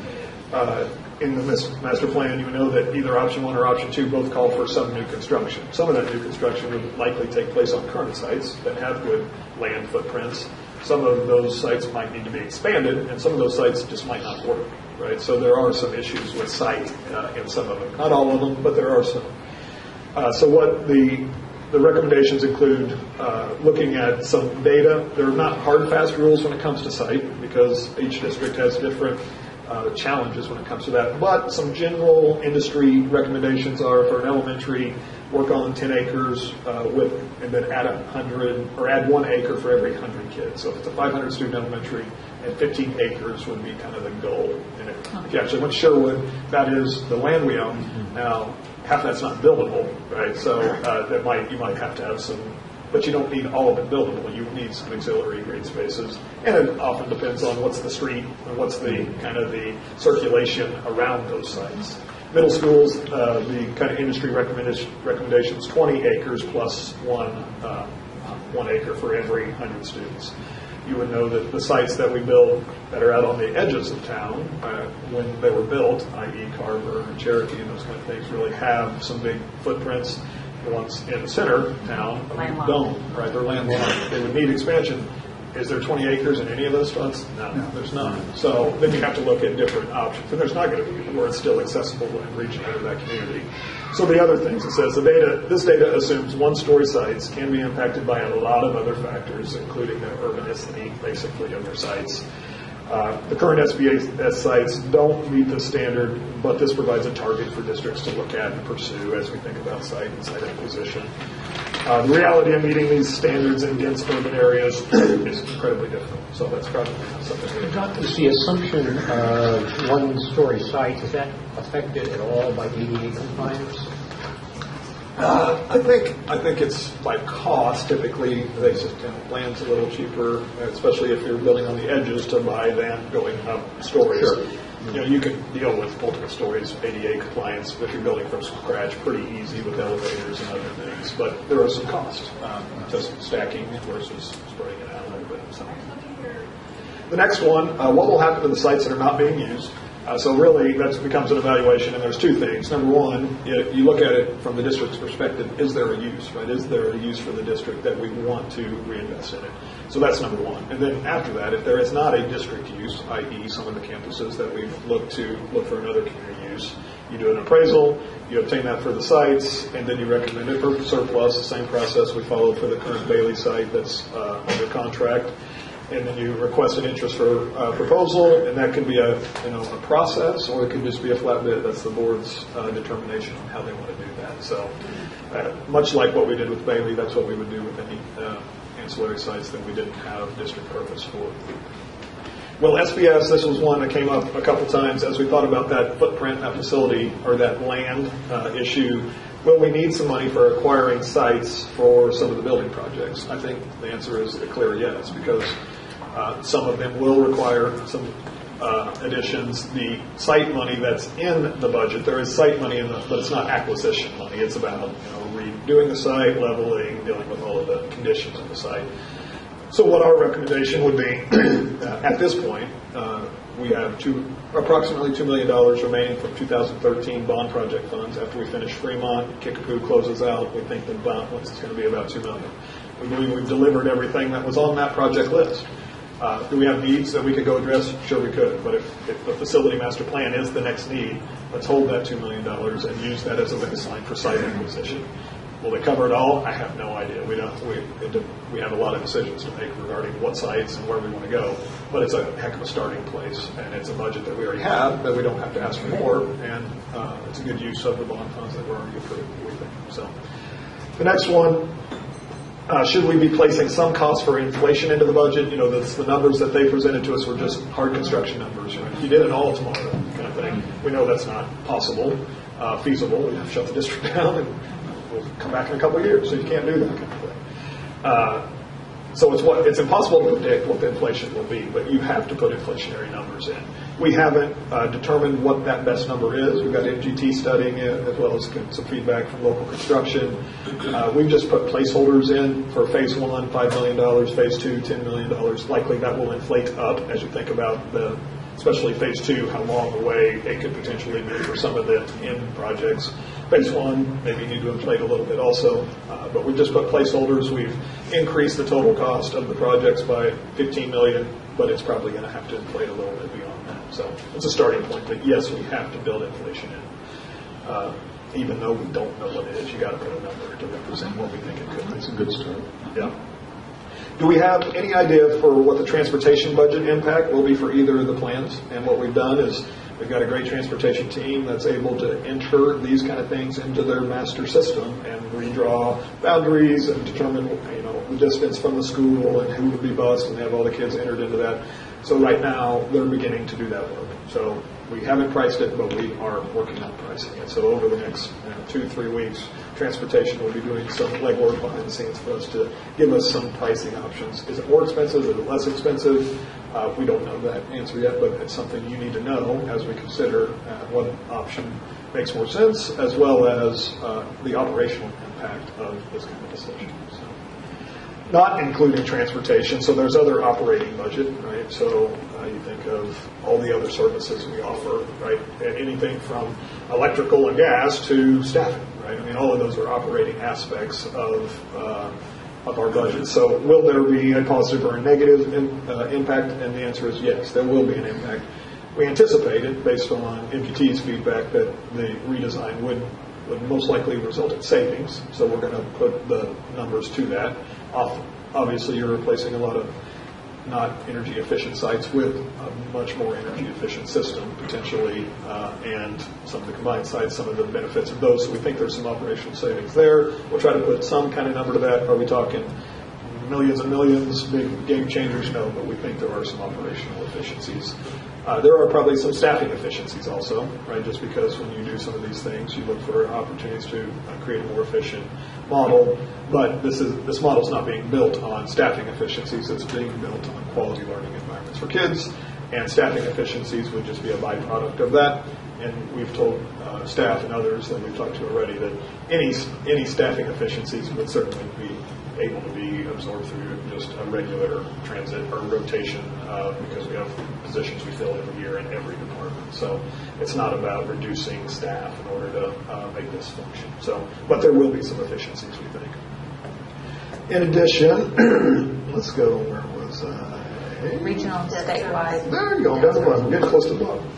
In the master plan, you know that either option 1 or option 2 both call for some new construction. Some of that new construction would likely take place on current sites that have good land footprints. Some of those sites might need to be expanded, and some of those sites just might not work, right? So there are some issues with site in some of them. Not all of them, but there are some. So what the recommendations include looking at some data. There are not hard, fast rules when it comes to site because each district has different challenges when it comes to that. But some general industry recommendations are for an elementary, work on 10 acres and then add 100 or add 1 acre for every 100 kids. So if it's a 500 student elementary, and 15 acres would be kind of the goal. And if you actually went to Sherwood, that is the land we own. Now, half that's not buildable, right? So you might have to have some, but you don't need all of it buildable. You need some auxiliary green spaces, and it often depends on what's the street and what's the kind of the circulation around those sites. Middle schools, the kind of industry recommendations, 20 acres plus 1 acre for every 100 students. You would know that the sites that we build that are out on the edges of town, when they were built, i.e. Carver and Cherokee and those kind of things, really have some big footprints. The ones in the center of town don't, right? They're landlocked. They would need expansion. Is there 20 acres in any of those fronts? No, there's not. So then you have to look at different options. And there's not going to be where it's still accessible and reaching into that community. So the other things, it says this data assumes one-story sites can be impacted by a lot of other factors, including the urbanicity, basically, of their sites. The current SBA sites don't meet the standard, but this provides a target for districts to look at and pursue as we think about site and site acquisition. The reality of meeting these standards in dense urban areas is incredibly difficult. So that's probably something we Dr. Is the assumption of one-story sites, is that affected at all by ADA compliance? I think it's by cost. Typically, land's a little cheaper, especially if you're building on the edges to buy than going up stories. Sure. You can deal with multiple stories, ADA compliance, if you're building from scratch, pretty easy with elevators and other things. But there are some costs, just stacking versus spreading it out a little bit. So. The next one, what will happen to the sites that are not being used? So really, that becomes an evaluation, and there's two things. Number one, you look at it from the district's perspective. Is there a use, right? Is there a use for the district that we want to reinvest in it? So that's number one. And then after that, if there is not a district use, i.e. some of the campuses that we've look for another community use, you do an appraisal, you obtain that for the sites, and then you recommend it for surplus, the same process we followed for the current Bailey site that's under contract. And then you request an interest for proposal, and that can be a process, or it could just be a flat bid. That's the board's determination on how they want to do that. So much like what we did with Bailey, that's what we would do with any ancillary sites that we didn't have district purpose for. Well, SBS, this was one that came up a couple times as we thought about that footprint, that facility, or that land issue. Will we need some money for acquiring sites for some of the building projects? I think the answer is a clear yes, because some of them will require some additions. The site money that's in the budget, there is site money in but it's not acquisition money. It's about redoing the site, leveling, dealing with all of the conditions of the site. So what our recommendation would be, at this point, we have approximately $2 million remaining from 2013 bond project funds. After we finish Fremont, Kickapoo closes out, we think the bond once it's going to be about $2 million. We believe we've delivered everything that was on that project list. Do we have needs that we could go address? Sure we could, but if the facility master plan is the next need, let's hold that $2 million and use that as a baseline for site acquisition. Will they cover it all? I have no idea. We have a lot of decisions to make regarding what sites and where we want to go, but it's a heck of a starting place, and it's a budget that we already have that we don't have to ask for more, and it's a good use of the bond funds that were already approved, we think. So the next one, should we be placing some cost for inflation into the budget? The numbers that they presented to us were just hard construction numbers. If you did it all tomorrow kind of thing, we know that's not possible, feasible. We have to shut the district down and we'll come back in a couple of years, so you can't do that kind of thing. So it's impossible to predict what the inflation will be, but you have to put inflationary numbers in. We haven't determined what that best number is. We've got MGT studying it, as well as some feedback from local construction. We've just put placeholders in for phase 1, $5 million, phase 2, $10 million. Likely that will inflate up as you think about especially phase 2, how long away it could potentially be for some of the end projects. Phase 1, maybe need to inflate a little bit also, but we've just put placeholders. We've increased the total cost of the projects by $15 million, but it's probably going to have to inflate a little bit beyond that. So it's a starting point, but yes, we have to build inflation in. Even though we don't know what it is, you got to put a number to represent what we think it could be. That's a good start. Yeah. Do we have any idea for what the transportation budget impact will be for either of the plans? And what we've done is we've got a great transportation team that's able to enter these kind of things into their master system and redraw boundaries and determine the distance from the school and who would be bused, and have all the kids entered into that. So right now they're beginning to do that work. So we haven't priced it, but we are working on pricing it. So over the next 2-3 weeks, transportation will be doing some legwork behind the scenes for us to give us some pricing options. Is it more expensive? Is it less expensive? We don't know that answer yet, but it's something you need to know as we consider what option makes more sense, as well as the operational impact of this kind of decision. So, not including transportation, so there's other operating budget, right? So you think of all the other services we offer, right? Anything from electrical and gas to staffing, right? I mean, all of those are operating aspects of our budget. So will there be a positive or a negative impact? And the answer is yes, there will be an impact. We anticipated, based on MPT's feedback, that the redesign would most likely result in savings. So we're going to put the numbers to that. Obviously, you're replacing a lot of not energy efficient sites with a much more energy efficient system potentially, and some of the combined sites, some of the benefits of those. So we think there's some operational savings there. We'll try to put some kind of number to that. Are we talking millions and millions, big game changers? No, but we think there are some operational efficiencies. There are probably some staffing efficiencies also, right? Just because when you do some of these things, you look for opportunities to create a more efficient model. But this model is not being built on staffing efficiencies. It's being built on quality learning environments for kids, and staffing efficiencies would just be a byproduct of that. And we've told staff and others that we've talked to already that any staffing efficiencies would certainly be able to be absorbed through just a regular transit or rotation because we have positions we fill every year in every department. So it's not about reducing staff in order to make this function. So, but there will be some efficiencies, we think. In addition, let's go, where was I? Regional and statewide. There you go, down the bottom. We're getting close to the bottom.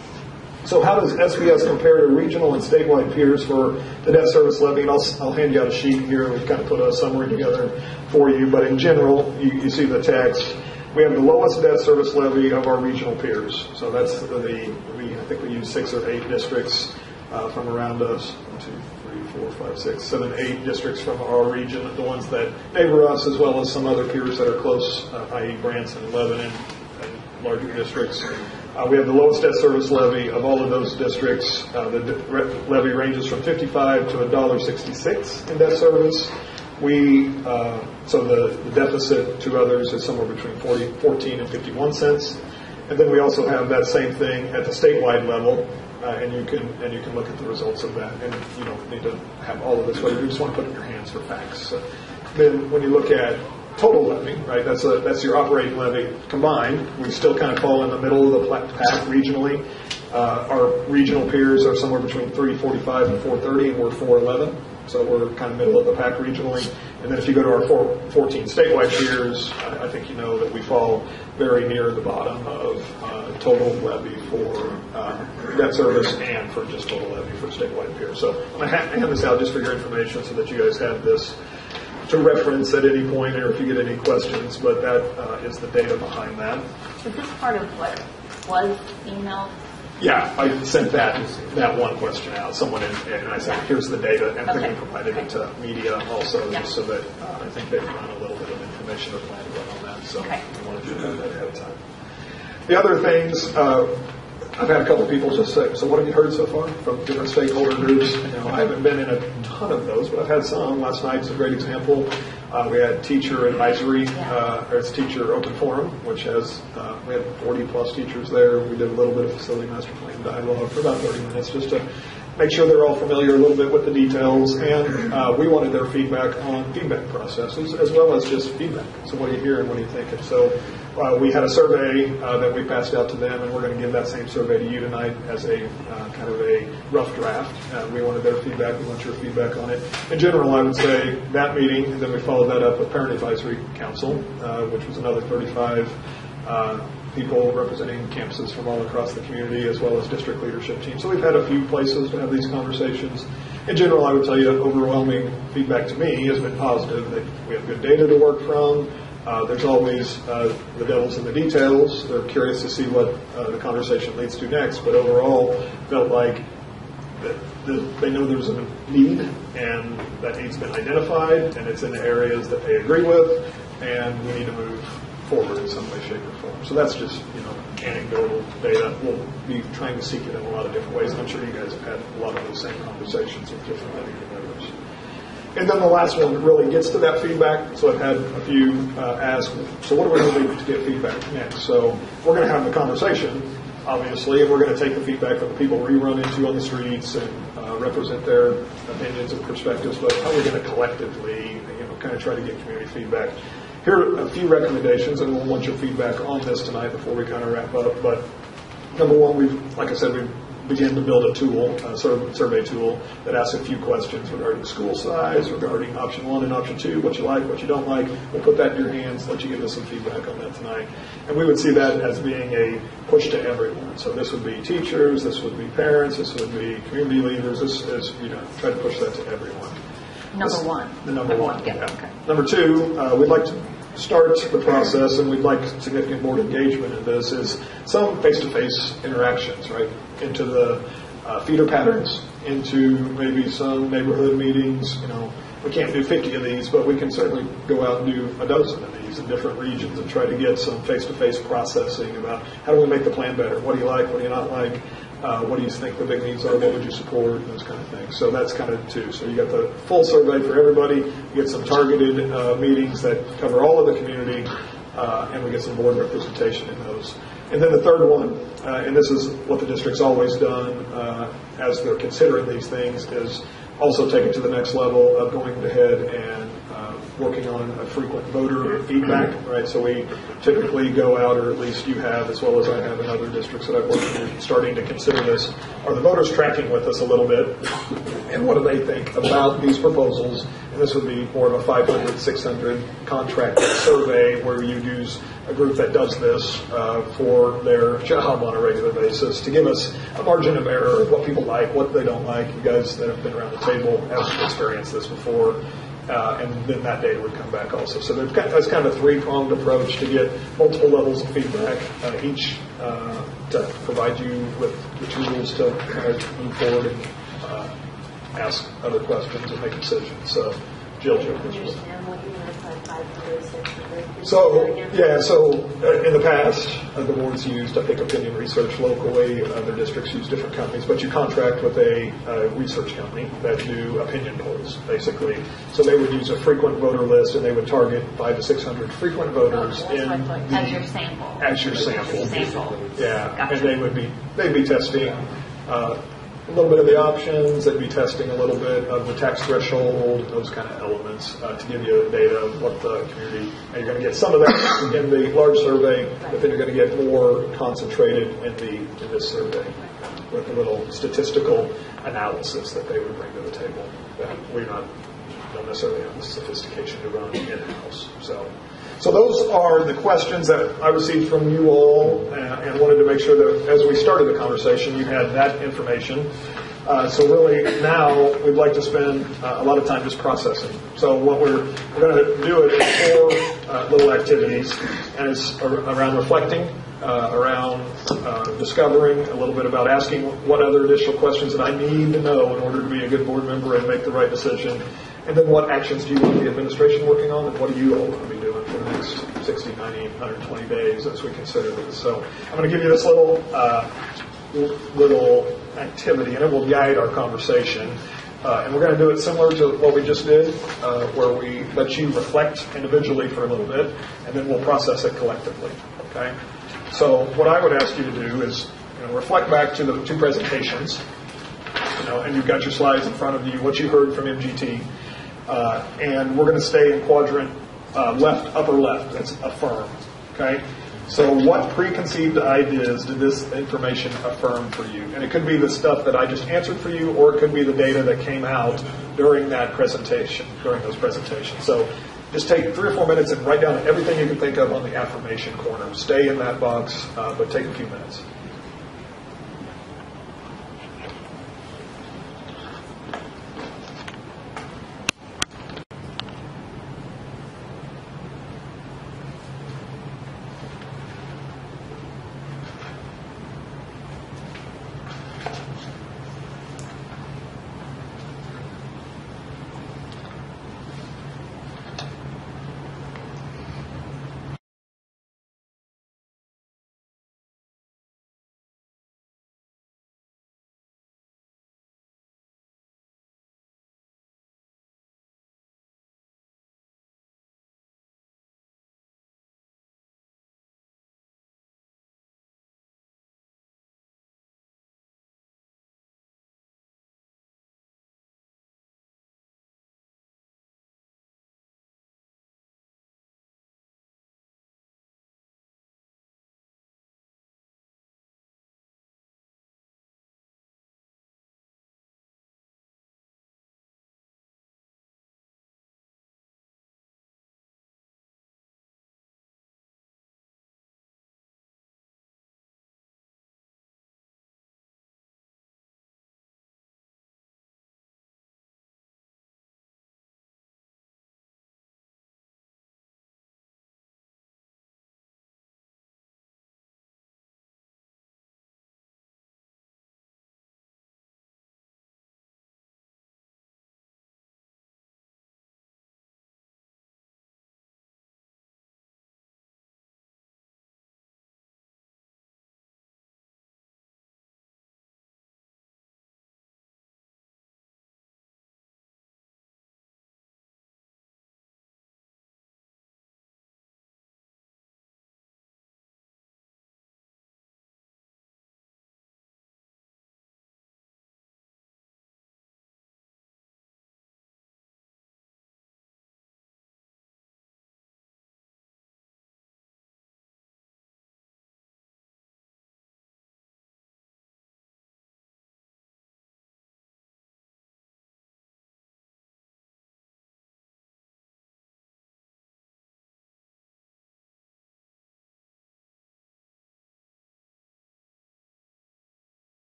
So how does SBS compare to regional and statewide peers for the debt service levy? And I'll hand you out a sheet here. We've kind of put a summary together for you. But in general, you see the text. We have the lowest debt service levy of our regional peers. So that's I think we use 6 or 8 districts from around us. 1, 2, 3, 4, 5, 6, 7, 8 districts from our region, the ones that neighbor us, as well as some other peers that are close, i.e. Branson, Lebanon, and larger districts. We have the lowest debt service levy of all of those districts. The levy ranges from $55 to $1.66 in debt service. So the deficit to others is somewhere between 14 and 51 cents. And then we also have that same thing at the statewide level, and you can look at the results of that. And you don't need to have all of this, but you just want to put it in your hands for facts. Then when you look at total levy, right? That's your operating levy combined. We still kind of fall in the middle of the pack regionally. Our regional peers are somewhere between 345 and 430, and we're 411. So we're kind of middle of the pack regionally. And then if you go to our 14 statewide peers, I think you know that we fall very near the bottom of total levy for debt service and for just total levy for statewide peers. So I'm going to hand this out just for your information so that you guys have this to reference at any point or if you get any questions, but that is the data behind that. Is this part of what was emailed? Yeah, I sent that one question out. Someone and I said, here's the data, and then we provided it to media also, just so that I think they've run a little bit of information or plan to run on that. So we wanted to do that ahead of time. The other things, I've had a couple of people just say, so what have you heard so far from different stakeholder groups? I haven't been in a ton of those, but I've had some. Last night's a great example. We had teacher advisory, or it's teacher open forum, which has, we had 40 plus teachers there. We did a little bit of facility master plan dialogue for about 30 minutes just to make sure they're all familiar a little bit with the details. And we wanted their feedback on feedback processes as well as just feedback. So what do you hear and what do you think? And so we had a survey that we passed out to them, and we're going to give that same survey to you tonight as a kind of a rough draft. We wanted their feedback. We want your feedback on it. In general, I would say that meeting, and then we followed that up with Parent Advisory Council, which was another 35 people representing campuses from all across the community, as well as district leadership teams. So we've had a few places to have these conversations. In general, I would tell you overwhelming feedback to me has been positive, that we have good data to work from. There's always the devil's in the details. They're curious to see what the conversation leads to next, but overall felt like they know there's a need, and that need's been identified, and it's in the areas that they agree with, and we need to move forward in some way, shape, or form. So that's just, anecdotal data. We'll be trying to seek it in a lot of different ways, and I'm sure you guys have had a lot of those same conversations with different members. And then the last one really gets to that feedback. So I've had a few ask, so what are we going to do to get feedback next? So we're going to have the conversation, obviously, and we're going to take the feedback from the people we run into on the streets and represent their opinions and perspectives, but how are we going to collectively, kind of try to get community feedback? Here are a few recommendations, and we'll want your feedback on this tonight before we kind of wrap up. But number one, we began to build a tool, a survey tool, that asks a few questions regarding school size, regarding option 1 and option 2, what you like, what you don't like. We'll put that in your hands, let you give us some feedback on that tonight. And we would see that as being a push to everyone. So this would be teachers, this would be parents, this would be community leaders. This is, try to push that to everyone. Number one. The number one. Yeah. Okay. Number two, we'd like to start the process, and we'd like significant board engagement in this, is some face-to-face interactions, right, into the feeder patterns, into maybe some neighborhood meetings. We can't do 50 of these, but we can certainly go out and do a dozen of these in different regions and try to get some face-to-face processing about how do we make the plan better? What do you like? What do you not like? What do you think the big needs are? What would you support? Those kind of things. So that's kind of two. So you got the full survey for everybody. You get some targeted meetings that cover all of the community, and we get some board representation in those. And then the third one, and this is what the district's always done as they're considering these things, is also take it to the next level of going ahead and working on a frequent voter feedback, right? So we typically go out, or at least you have, as well as I have in other districts that I've worked in, starting to consider this. Are the voters tracking with us a little bit? And what do they think about these proposals? And this would be more of a 500, 600 contract survey where you'd use a group that does this for their job on a regular basis to give us a margin of error of what people like, what they don't like. You guys that have been around the table have experienced this before. And then that data would come back also. So that's kind of a three-pronged approach to get multiple levels of feedback, each to provide you with the tools to kind of move forward and ask other questions and make decisions. So, Jill, so in the past, the boards used, I think, opinion research locally. Other districts use different companies, but you contract with a research company that do opinion polls, basically. So they would use a frequent voter list, and they would target 500 to 600 frequent voters as your sample. As your sample. Yeah, Gotcha. And they'd be testing. A little bit of the options, they'd be testing a little bit of the tax threshold, those kind of elements to give you data of what the community, and you're going to get some of that in the large survey, but then you're going to get more concentrated in this survey with a little statistical analysis that they would bring to the table that we don't necessarily have the sophistication to run in-house. So those are the questions that I received from you all, and wanted to make sure that as we started the conversation, you had that information. So really now we'd like to spend a lot of time just processing. So what we're going to do it in 4 little activities, and it's around reflecting, around discovering a little bit about asking what other additional questions that I need to know in order to be a good board member and make the right decision. And then what actions do you want the administration working on, and what do you all want to be doing for the next 60, 90, 120 days as we consider this? So I'm going to give you this little activity, and it will guide our conversation. And we're going to do it similar to what we just did, where we let you reflect individually for a little bit, and then we'll process it collectively. Okay? So what I would ask you to do is reflect back to the 2 presentations, and you've got your slides in front of you, what you heard from MGT. And we're going to stay in quadrant left, upper left. That's affirm. Okay? So what preconceived ideas did this information affirm for you? And it could be the stuff that I just answered for you, or it could be the data that came out during that presentation, during those presentations. So just take 3 or 4 minutes and write down everything you can think of on the affirmation corner. Stay in that box, but take a few minutes.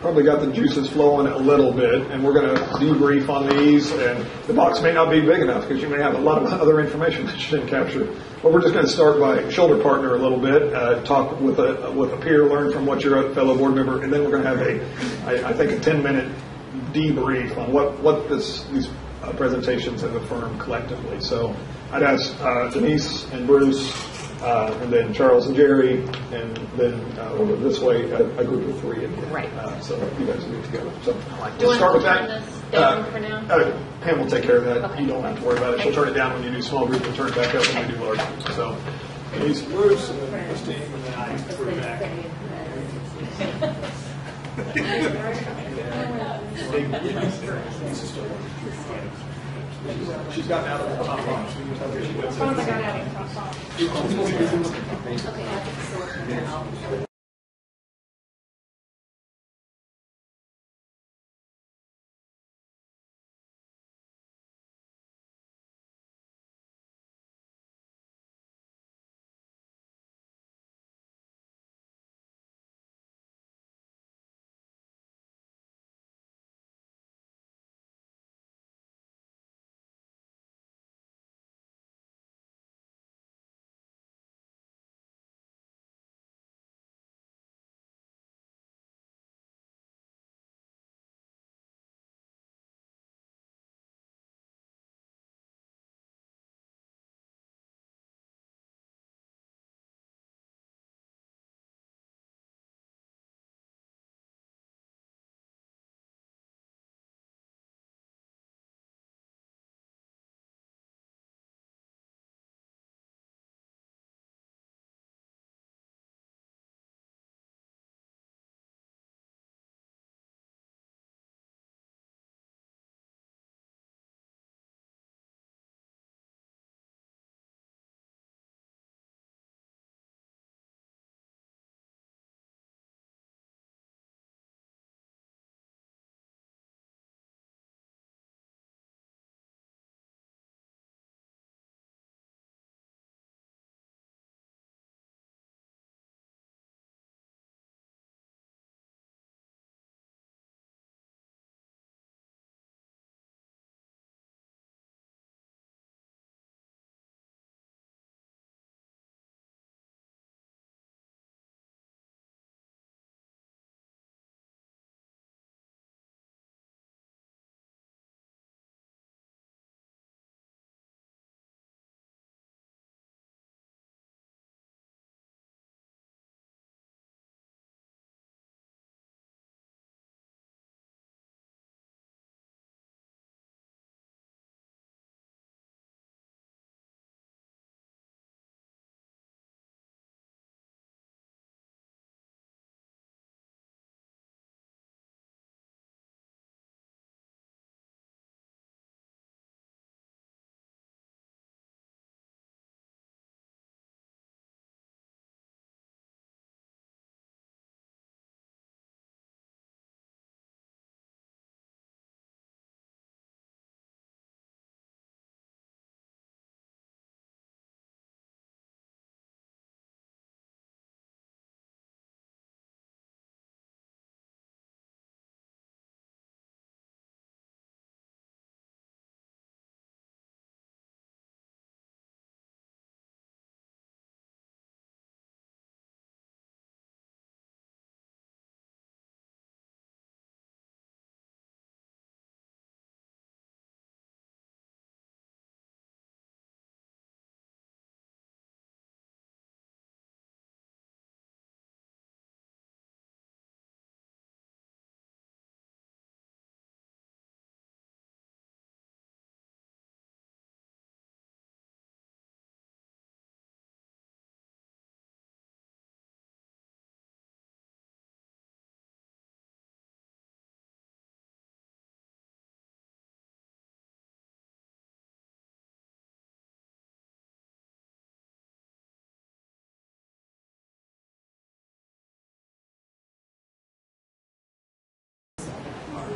probably got the juices flowing a little bit, and we're going to debrief on these, and the box may not be big enough because you may have a lot of other information that you didn't capture. But we're just going to start by shoulder partner a little bit, talk with a peer, learn from what your fellow board member, and then we're going to have I think a 10-minute debrief on what these presentations have affirmed collectively. So I'd ask Denise and Bruce, and then Charles and Jerry, and then over this way a group of 3 again. Right. So you guys will be together. So Do you we'll start with want to that. turn this down for now? Pam will take care of that. Okay. You don't have to worry about it. She'll turn it down when you do small group and turn it back up when we do large group. So Denise and Bruce, and then Christine, and then I for back. She's gotten out of the top box. As long as I got out of the top box.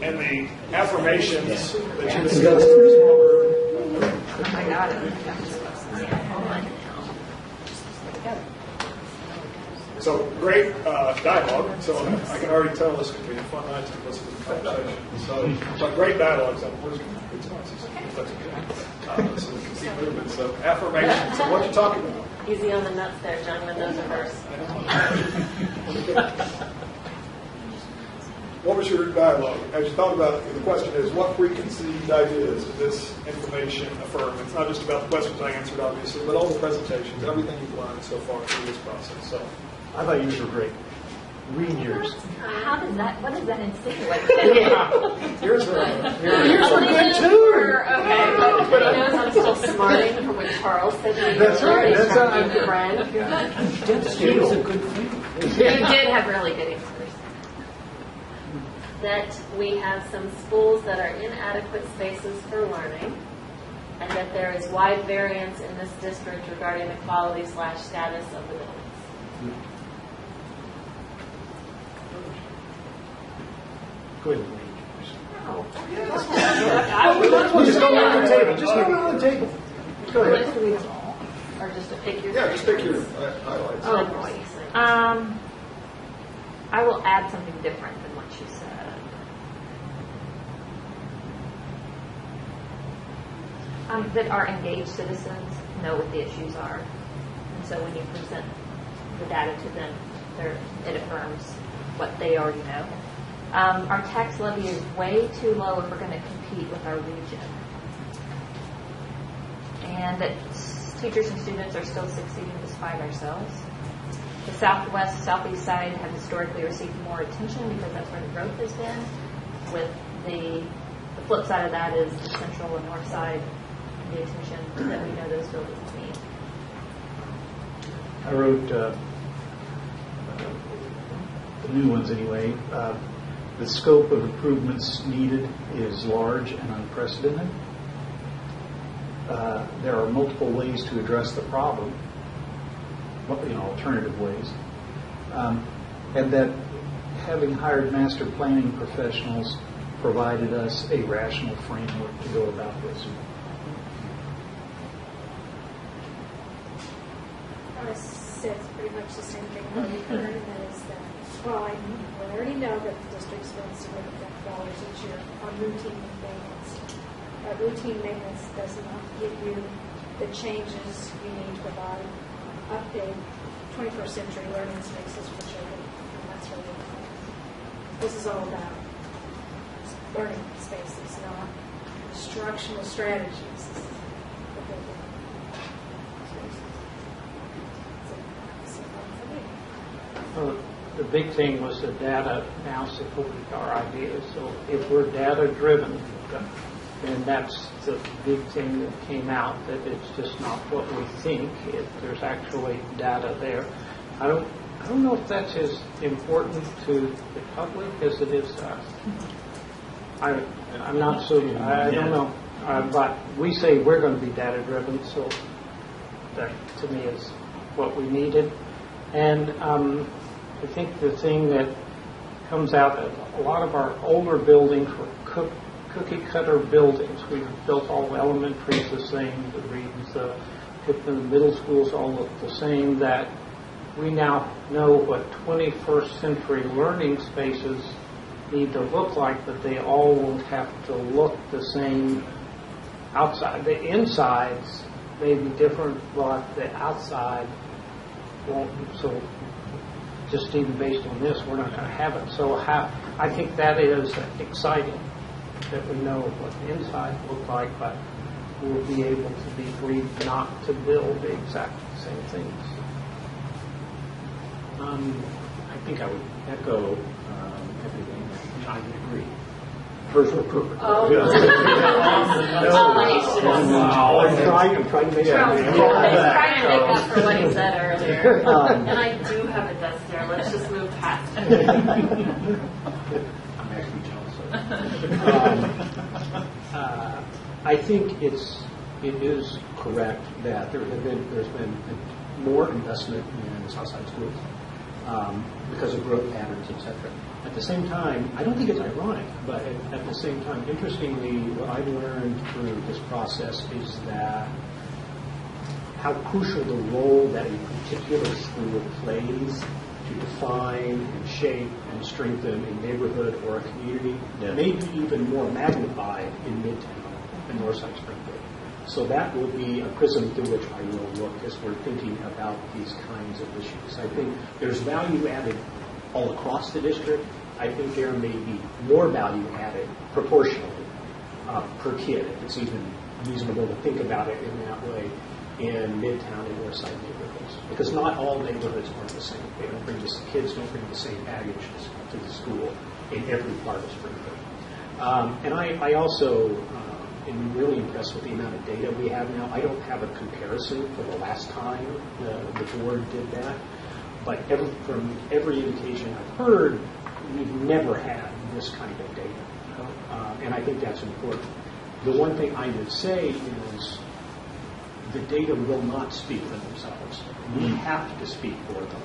And the affirmations that you discussed in your small group. I got it. So great dialogue. So I can already tell this could be a fun night to listen to the conversation. So great dialogue. So we're just going to get if that's okay. So we can see movement. So affirmation. So what you talking about? Easy on the nuts there, John Mendoza verse. What was your dialogue? As you thought about it, the question is, what preconceived ideas does this information affirm? It's not just about the questions I answered, obviously, but all the presentations, everything you've learned so far through this process. So, I thought yours were great. Read yours. How does that, what does that insinuate? yours were good too. Okay, but he knows I'm still smarting from what Charles said to me. That's right. That's That's a friend. Dentistry was a good thing. You did have really good answers. That we have some schools that are inadequate spaces for learning, and that there is wide variance in this district regarding the quality/status of the buildings. Go ahead. just go around the table. Just go around the table. Go ahead. Or just to pick your Yeah, just pick your highlights. Oh, boy. I will add something different than what you said. That our engaged citizens know what the issues are. And so when you present the data to them, it affirms what they already know. Our tax levy is way too low if we're going to compete with our region. And that teachers and students are still succeeding despite ourselves. The southwest, southeast side have historically received more attention because that's where the growth has been. With the flip side of that is the central and north side, the attention that we know those buildings need. I wrote the new ones anyway. The scope of improvements needed is large and unprecedented. There are multiple ways to address the problem, alternative ways, and that having hired master planning professionals provided us a rational framework to go about this. I said pretty much the same thing that we heard, and that is that, well, I already know that the district spends significant dollars each year on routine maintenance. But routine maintenance does not give you the changes you need to provide update 21st century learning spaces for children, and that's really what this is all about. Learning spaces, not instructional strategies. The big thing was the data now supported our ideas. So if we're data driven, then that's the big thing that came out, that it's just not what we think. There's actually data there. I don't know if that's as important to the public as it is to us. I'm not so, I don't know. But we say we're going to be data driven, so that to me is what we needed. And I think the thing that comes out that a lot of our older buildings were cookie cutter buildings. We've built all the elementaries the same, the Reeds, the middle schools all look the same, that we now know what 21st century learning spaces need to look like, but they all won't have to look the same outside. The insides may be different, but the outside won't. So just even based on this, we're not going to have it. So I think that is exciting, that we know what the inside look like, but we'll be able to be free not to build the exact same things. I think I would echo everything. I would agree. Hers were perfect. Oh, I'm trying to make trying to make up for what he said earlier. Um, And I do have a desk there. Let's just move past it. I'm actually jealous of I think it is correct that there's been more investment in Southside schools because of growth patterns, etc. At the same time, I don't think it's ironic, but at the same time, interestingly, what I've learned through this process is that how crucial the role that a particular school plays to define and shape and strengthen a neighborhood or a community, maybe even more magnified in Midtown and Northside Springfield. So that will be a prism through which I will look as we're thinking about these kinds of issues. I think there's value added all across the district. I think there may be more value added proportionally per kid, if it's even reasonable to think about it in that way, in Midtown and Northside neighborhoods. Because not all neighborhoods are the same. They don't bring the kids don't bring the same baggage to the school in every part of Springfield. And I also am really impressed with the amount of data we have now. I don't have a comparison for the last time the board did that, but from every indication I've heard, we've never had this kind of data. And I think that's important. The one thing I would say is the data will not speak for themselves. We have to speak for them.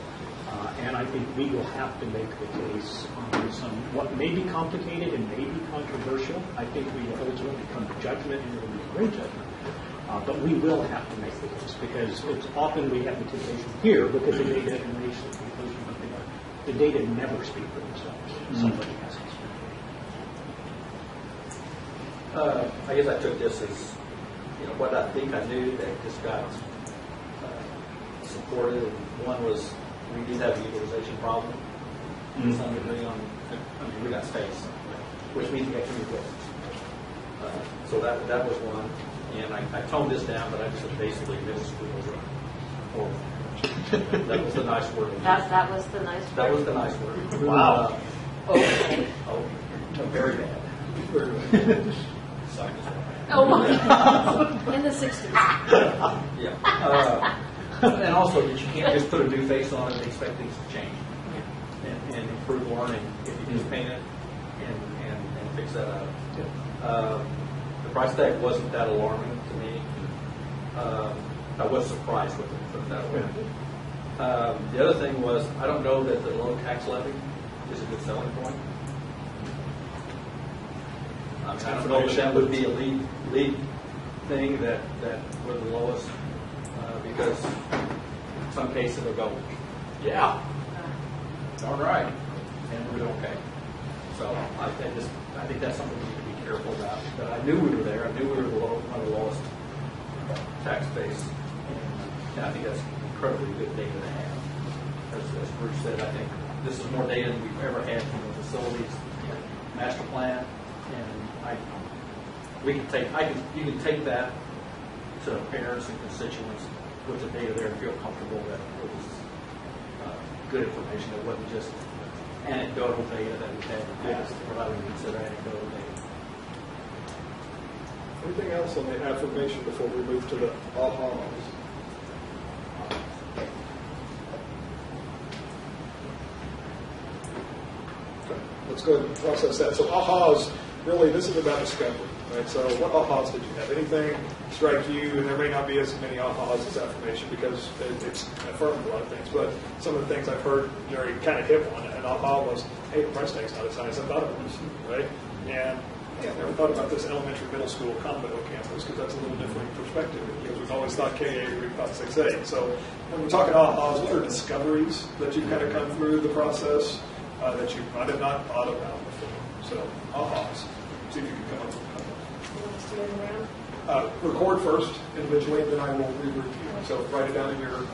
And I think we will have to make the case on some what may be complicated and may be controversial. I think we will ultimately come to judgment, and it will be a great judgment. But we will have to make the case because it's often we have the temptation here because the data and reach the conclusion that they are. The data never speak for themselves. Somebody has to speak. I guess I took this as, what I think I knew that just got supported. One was we did have a utilization problem to some degree we got space, which means we got too many buildings. So that was one. And I toned this down, but I just said basically middle school was horrible. That was the nice word. That was the nice word. That was the nice word. Wow. Okay. Very bad. Very good. Oh my God. In the 60s. Yeah. And also that you can't just put a new face on it and expect things to change and improve learning if you just paint it and fix that up. The price tag wasn't that alarming to me. I was surprised with it, put it that way. The other thing was, I don't know that the low tax levy is a good selling point. I don't know that would be a lead thing that we're the lowest, because in some cases they'll go, yeah, all right, and we're okay. So I think that's something we need to be careful about. But I knew we were there. I knew we were one of the lowest tax base, and I think that's incredibly good data to have. As Bruce said, I think this is more data than we've ever had from the facilities master plan, and you can take that to parents and constituents with the data there and feel comfortable that it was good information. It wasn't just anecdotal data that we had in the past, or I would consider anecdotal data. Anything else on the affirmation before we move to the ahas? Okay, let's go ahead and process that. So ahas, really, this is about discovery, right? So what ahas did you have? Anything strike you? And there may not be as many ahas as affirmation because it's affirmed a lot of things. But some of the things I've heard, Jerry kind of hit on. An aha was, hey, the price tag's not as high as I thought it was, right? And I never thought about this elementary middle school combo campus because that's a little different perspective because we've always thought KA, we've thought 6A. So when we're talking ahas, what are discoveries that you've kind of come through the process that you might have not thought about before? So ahas. See if you can come up with a couple. Record first individually, and then I will re-review. So write it down in your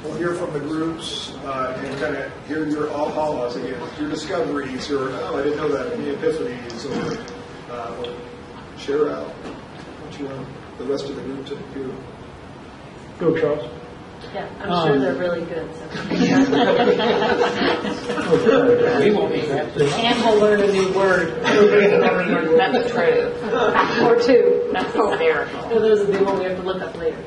We'll hear from the groups and kind of hear your ahas again, your discoveries, or oh, I didn't know that, any epiphanies, or share out what you want the rest of the group to hear. Go, Charles. Yeah, I'm sure they're really good. We won't be happy. And we'll learn a new word. That's true. Or two. That's hysterical. So those will be one we have to look up later.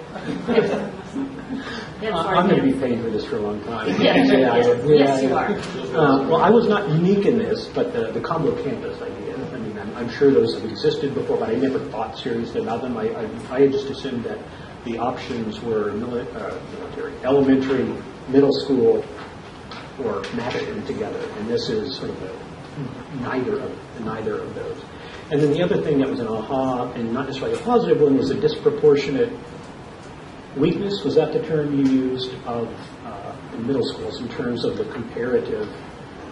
I'm going to be paying for this for a long time. Yes, you are. Well, I was not unique in this, but the combo campus idea. I mean, I'm sure those have existed before, but I never thought seriously about them. I had just assumed that the options were military, elementary, middle school, or mashed them together, and this is sort of neither of those. And then the other thing that was an aha, and not necessarily a positive one, was a disproportionate weakness. Was that the term you used of in middle schools in terms of the comparative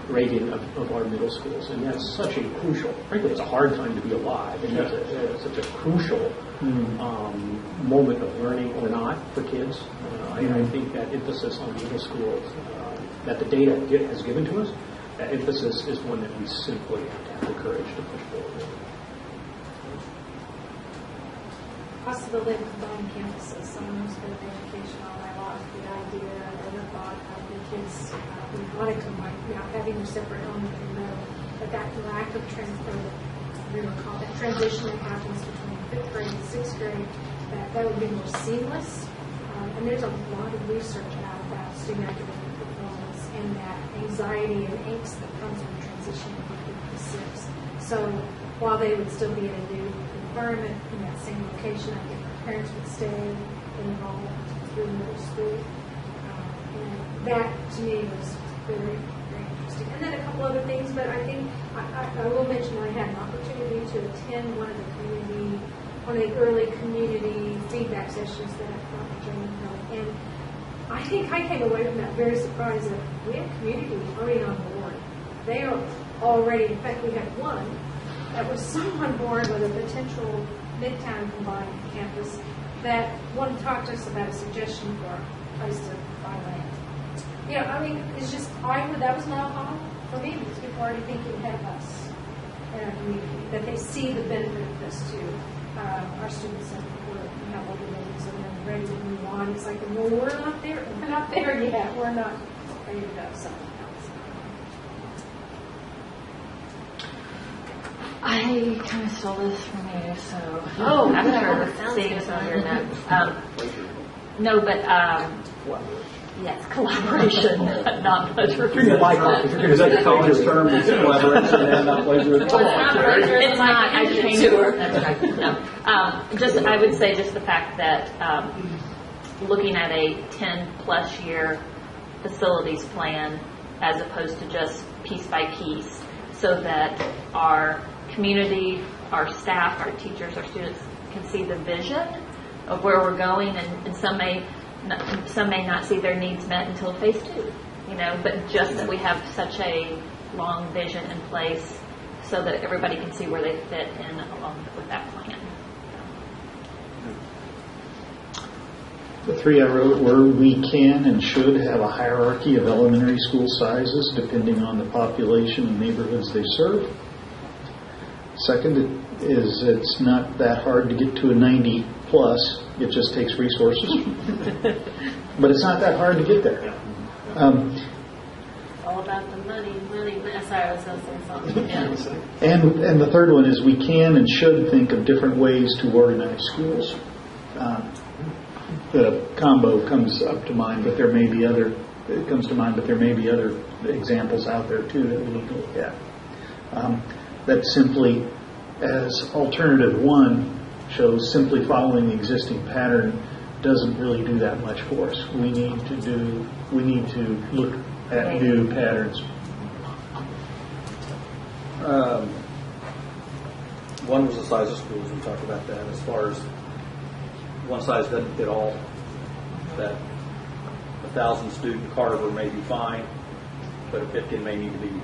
rating of our middle schools? And that's such a crucial, frankly, it's a hard time to be alive, and that's such a crucial moment of learning or not for kids. I think that emphasis on middle schools that the data has given to us, that emphasis is one that we simply have to have the courage to push forward. Possibility of combined campuses. Someone who's been in education all my life, the idea, I never thought of the kids we want to combine, having their separate homes in the middle, but that lack of transition that happens between 5th grade and 6th grade, that would be more seamless. And there's a lot of research out about student academic performance and that anxiety and angst that comes with transitioning from 5th to 6th. So while they would still be in a new environment in that same location, I think parents would stay involved through middle school. And that, to me, was very, very interesting. And then a couple other things, but I think I will mention I had an opportunity to attend one of the early community feedback sessions that I thought Jane held. And I think I came away from that very surprised that we have community already on board. They are already, in fact, we had one that was so on board with a potential Midtown combined campus that wanted to talk to us about a suggestion for a place to buy land. I mean, it's just, that was an aha for me, because people are already thinking ahead of us in our community, that they see the benefit of this to our students, and we have older buildings and they're ready to move on. It's like, well, we're not there yet. We're not ready to go something else. I kind of stole this from you, so After seeing some of your notes. No, but yes, collaboration, not plagiarism. Is that the college term? Is collaboration and not plagiarism? It's not. I changed it. No. I would say just the fact that looking at a 10-plus year facilities plan as opposed to just piece by piece, so that our community, our staff, our teachers, our students can see the vision of where we're going, and some may not see their needs met until phase 2, but just that we have such a long vision in place so that everybody can see where they fit in along with that plan. The 3 I wrote were, we can and should have a hierarchy of elementary school sizes depending on the population and neighborhoods they serve. Second is, it's not that hard to get to a 90 plus, it just takes resources. But it's not that hard to get there. All about the money. Sorry, I was going to say something. Yeah. And the third one is, we can and should think of different ways to organize schools. The combo comes to mind, but there may be other examples out there too that we need to look at. That simply, as alternative 1 shows, simply following the existing pattern doesn't really do that much for us. We need to look at new patterns. One was the size of schools. We talked about that. As far as one size doesn't fit all, that 1,000 student Carver may be fine, but a 50 may need to be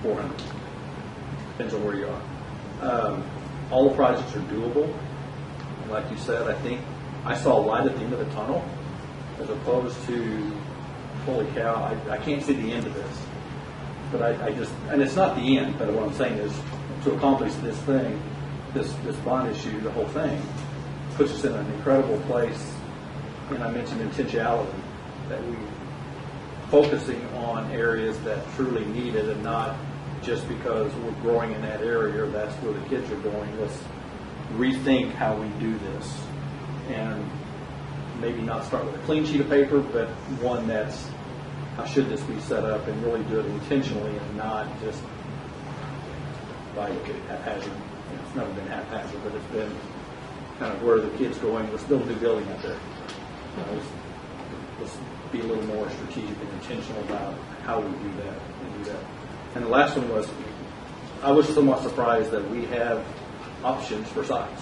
400. Depends on where you are. All the projects are doable. Like you said, I think I saw a light at the end of the tunnel as opposed to, holy cow, I can't see the end of this. But I just, and it's not the end, but what I'm saying is to accomplish this thing, this bond issue, the whole thing, puts us in an incredible place. And I mentioned intentionality, that we focusing on areas that truly need it and not just because we're growing in that area or that's where the kids are going. Let's rethink how we do this and maybe not start with a clean sheet of paper, but one that's how should this be set up, and really do it intentionally and not just by haphazard. It's never been haphazard, but it's been kind of where the kids going. Let's build a new building out there. Let's be a little more strategic and intentional about how we do that and do that. And the last one was, I was somewhat surprised that we have options for sites.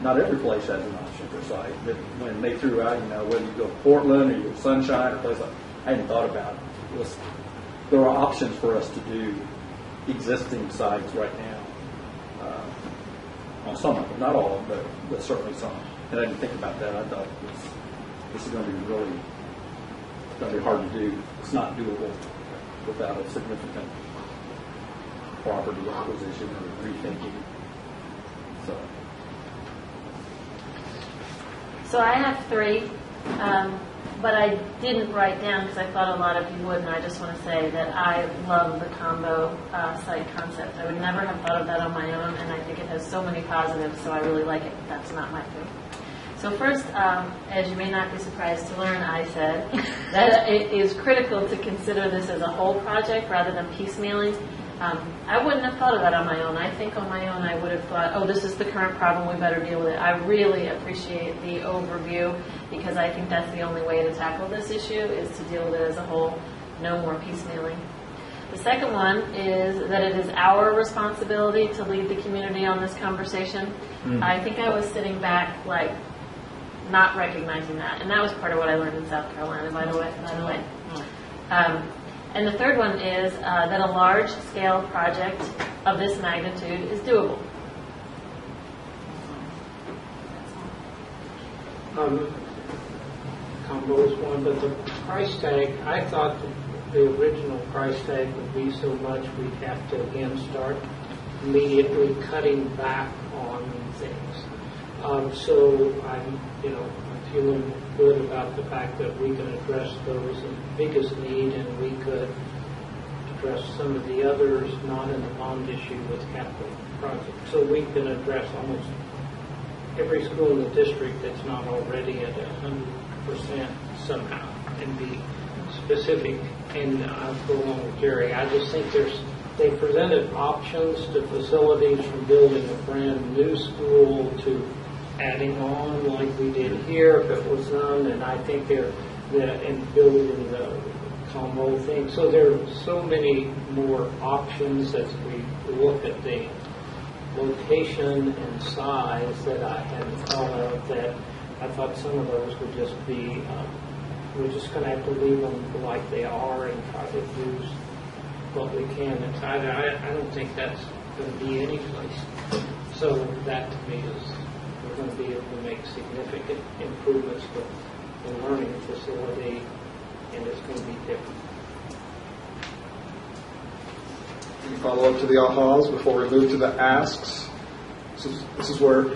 Not every place has an option for site, but when they threw out, whether you go to Portland or you go to Sunshine or a place like, I hadn't thought about it. There are options for us to do existing sites right now. On some of them, not all, but certainly some. And I didn't think about that. I thought this is going to be really, it's going to be hard to do. It's not doable without a significant property acquisition or rethinking. So I have 3, but I didn't write down because I thought a lot of you would, and I just want to say that I love the combo site concept. I would never have thought of that on my own, and I think it has so many positives, so I really like it. That's not my thing. So first, as you may not be surprised to learn, I said that it is critical to consider this as a whole project rather than piecemealing. I wouldn't have thought of that on my own. I think on my own I would have thought, oh, this is the current problem, we better deal with it. I really appreciate the overview because I think that's the only way to tackle this issue is to deal with it as a whole, no more piecemealing. The second one is that it is our responsibility to lead the community on this conversation. I think I was sitting back not recognizing that, and that was part of what I learned in South Carolina, by the way. And the third one is that a large-scale project of this magnitude is doable. Combo is one, but the price tag, I thought the original price tag would be so much we'd have to again start immediately cutting back on things. So I'm feeling good about the fact that we can address those in biggest need, and we could address some of the others not in the bond issue with capital projects. So we can address almost every school in the district that's not already at 100% somehow and be specific. And I'll go along with Jerry. I just think they presented options to facilities from building a brand new school to adding on like we did here if it was done, and I think and building the combo thing. So there are so many more options as we look at the location and size that I hadn't thought of, that I thought some of those would just be, we're just going to have to leave them like they are and try to use what we can. And I don't think that's going to be any place. So that to me is, we're going to be able to make significant improvements to the learning facility, and it's going to be different. Any follow-up to the ahas before we move to the asks? This is where,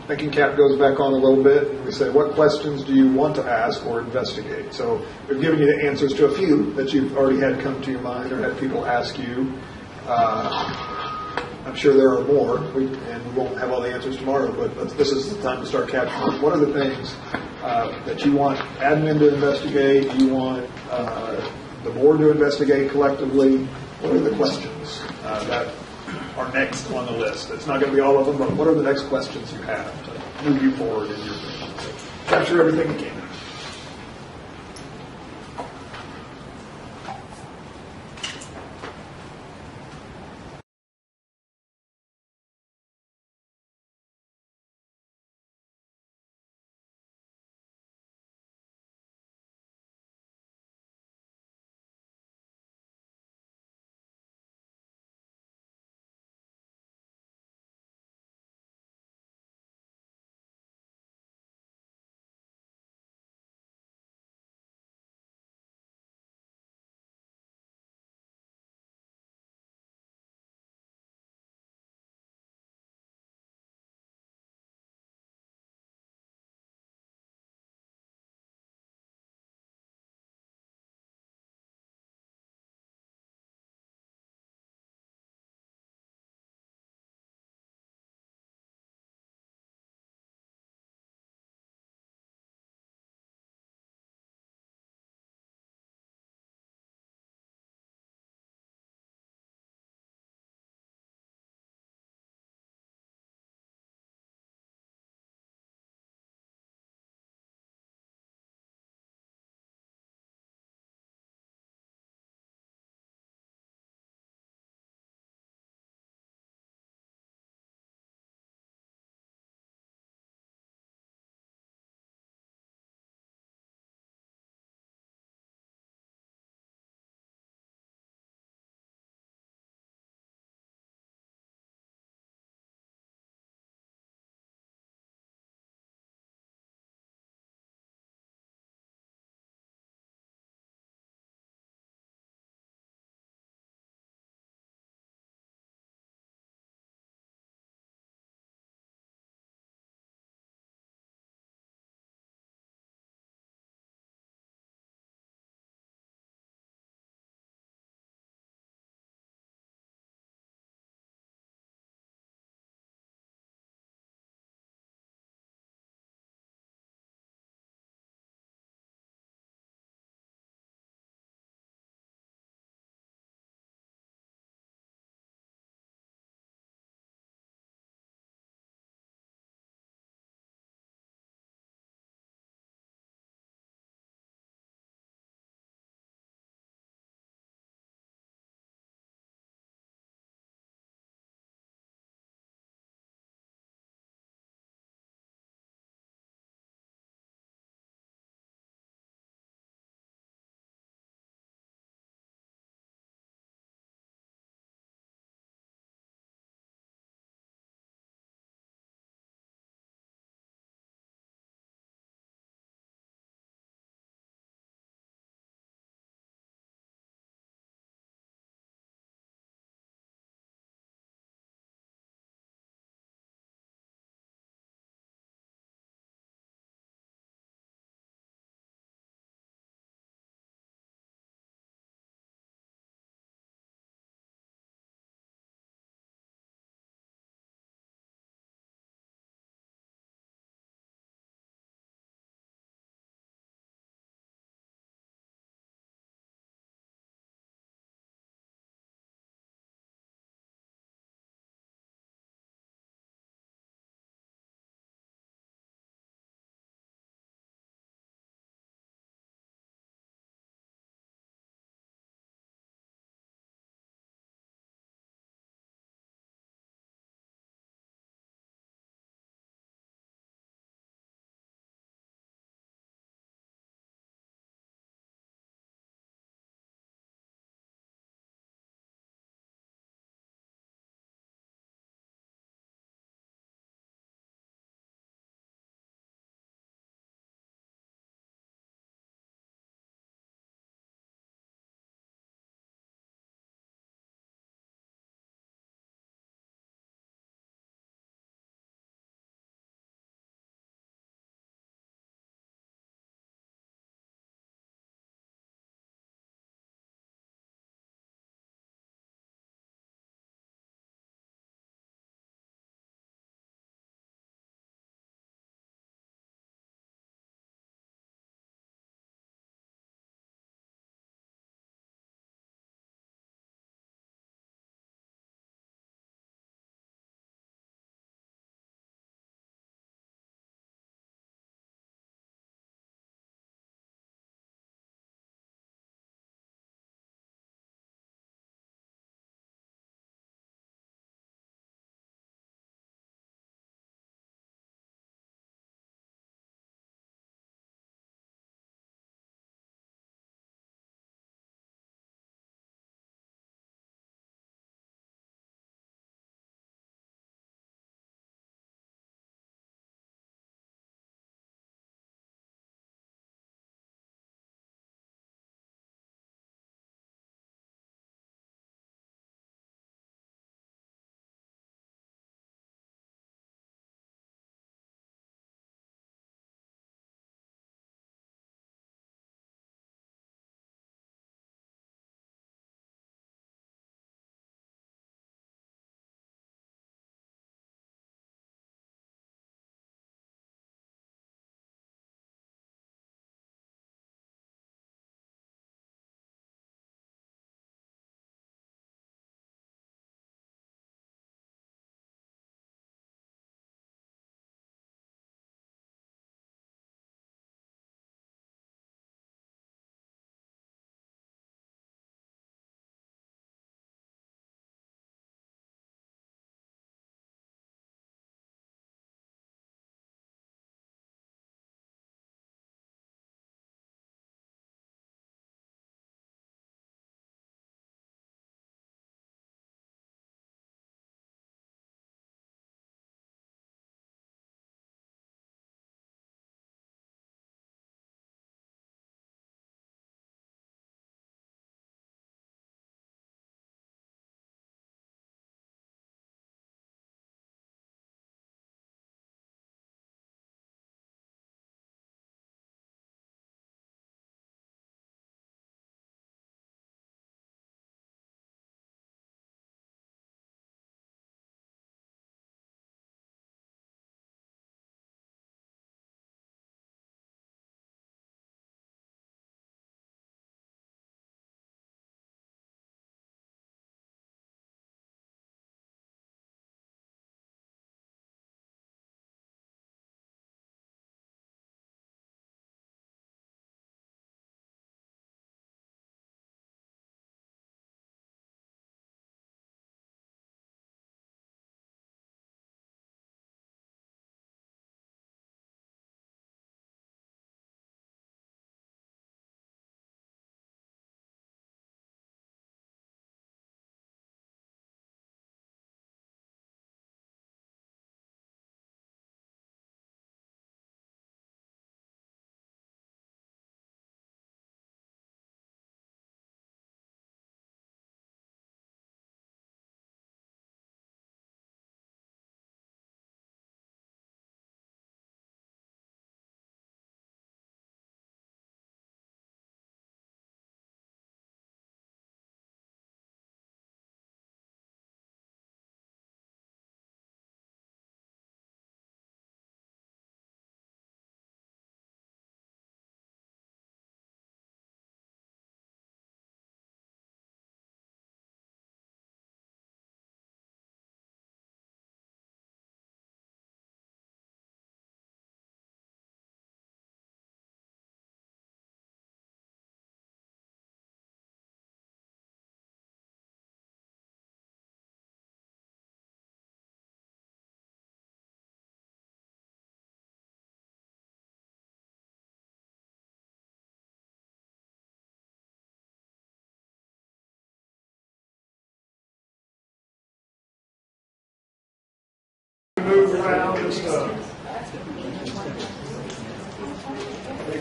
thinking cap goes back on a little bit, and we say, what questions do you want to ask or investigate? So we've given you the answers to a few that you've already had come to your mind or had people ask you. I'm sure there are more, and we won't have all the answers tomorrow, but this is the time to start capturing. What are the things that you want admin to investigate, you want the board to investigate collectively? What are the questions that are next on the list? It's not going to be all of them, but what are the next questions you have to move you forward in your thinking? Capture everything you can.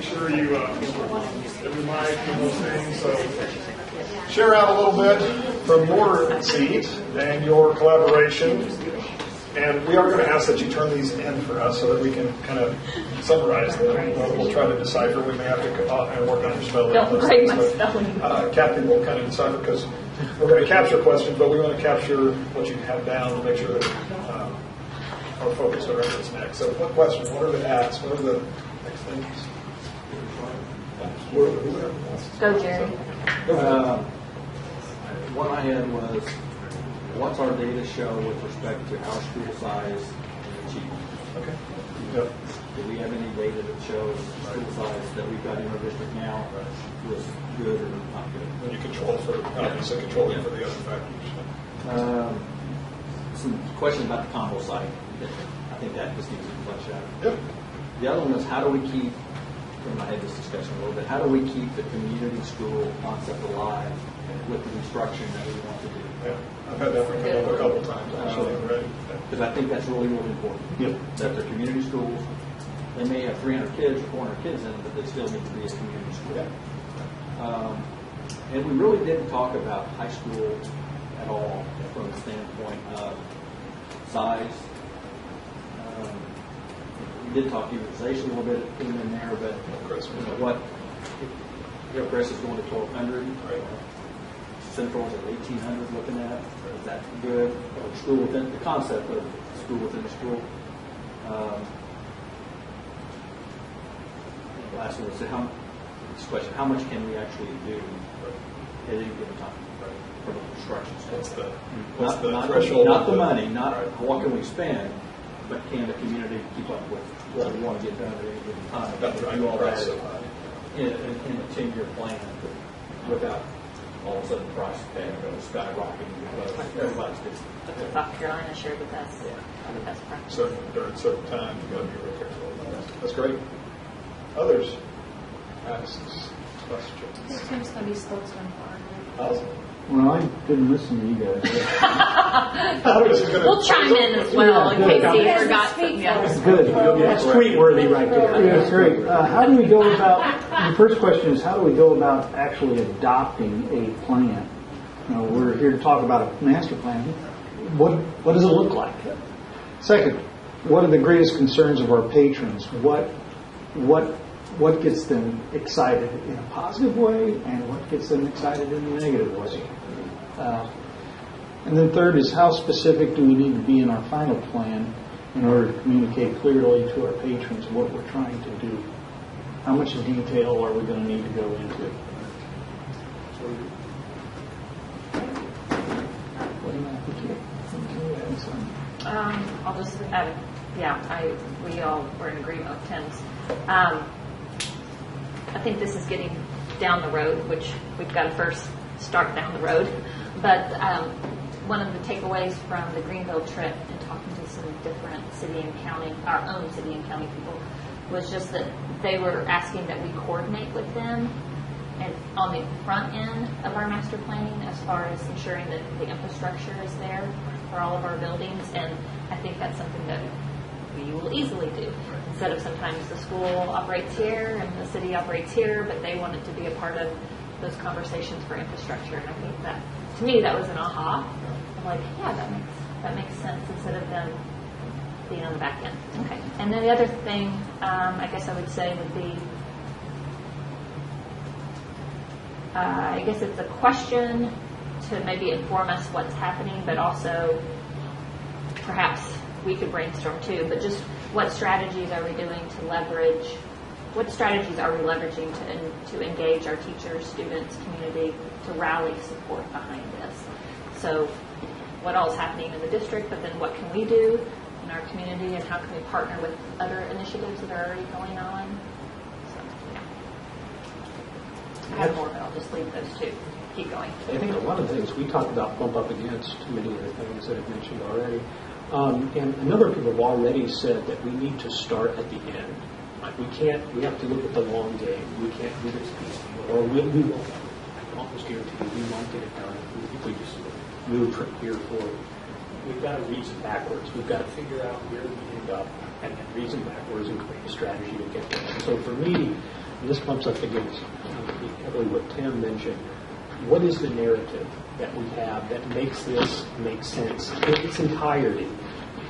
sure you get your mic and those things. So share out a little bit from your seat and your collaboration. And we are going to ask that you turn these in for us so that we can kind of summarize them. We'll try to decipher. We may have to and work on your spelling. Don't break my spelling. Kathy will kind of decipher because we're going to capture questions, but we want to capture what you have down to make sure that our focus on what's next. So what questions? What are the asks? What are the next things? Go, Jerry. What I had was, what's our data show with respect to our school size and achievement? Okay. Yep. Do we have any data that shows school size that we've got in our district now was good or not good? And you control for, obviously controlling for the other factors. Some questions about the combo site. I think that just needs to be fleshed out. Yep. The other one is, how do we keep, and I had this discussion a little bit, how do we keep the community school concept alive with the restructuring that we want to do? Yeah. I've had that one come up a couple times actually already. Because I think that's really, really important. Yep. That they're community schools. They may have 300 kids or 400 kids in them, but they still need to be a community school. Yeah. And we really didn't talk about high school at all from the standpoint of size. We did talk utilization a little bit in there, but what? Chris is going to 1,200. Right. Central's at 1,800 looking at. Is that good? Or school within the concept of school within the school. The last one was this question: how much can we actually do at any given time for the construction? What's the threshold? Not the money, not what can we spend, but can the community keep up with what we want to get done at any given time? Do all that in a 10-year plan without all of a sudden the price tag goes skyrocketing because everybody's different. South Carolina shared with us the best practice. During certain times, you've got to be real careful about that. That's great. Others? Ask questions. Tim's going to be spokesman for our Awesome. Well, I didn't listen to you guys. We'll chime in as well in case he forgot something. Good. That's tweet-worthy right there. Yeah, that's great. How do we go about, the first question is, how do we go about actually adopting a plan? You know, we're here to talk about a master plan. What does it look like? Second, what are the greatest concerns of our patrons? What gets them excited in a positive way, and what gets them excited in a negative way? And then third is, how specific do we need to be in our final plan in order to communicate clearly to our patrons what we're trying to do? How much detail are we going to need to go into? I'll just add, we all were in agreement with Tim's. I think this is getting down the road, which we've got to first start down the road. But one of the takeaways from the Greenville trip and talking to some different city and county, our own city and county people, was just that they were asking that we coordinate with them and on the front end of our master planning as far as ensuring that the infrastructure is there for all of our buildings. And I think that's something that we will easily do. Instead of sometimes the school operates here and the city operates here, but they wanted to be a part of those conversations for infrastructure. And I think that, to me, that was an aha. I'm like, yeah, that makes sense instead of them being on the back end. Okay. And then the other thing, I guess I would say would be, I guess it's a question to maybe inform us what's happening, but also perhaps we could brainstorm too, but just what strategies are we doing to leverage, what strategies are we leveraging to engage our teachers, students, community, to rally support behind this? So what all is happening in the district, but then what can we do in our community, and how can we partner with other initiatives that are already going on? So, I have more, but I'll just leave those two. Keep going. I think a lot of things we talked about bump up against many of the things that I've mentioned already. And a number of people have already said that we need to start at the end. Like we have to look at the long game. We can't do this piecemeal, or we won't. I can almost guarantee you we won't get it done if we just move from here forward. We've got to reason backwards. We've got to figure out where we end up and then reason backwards and create a strategy to get there. And so for me, and this bumps up against heavily what Tim mentioned, what is the narrative that we have that makes this make sense in its entirety,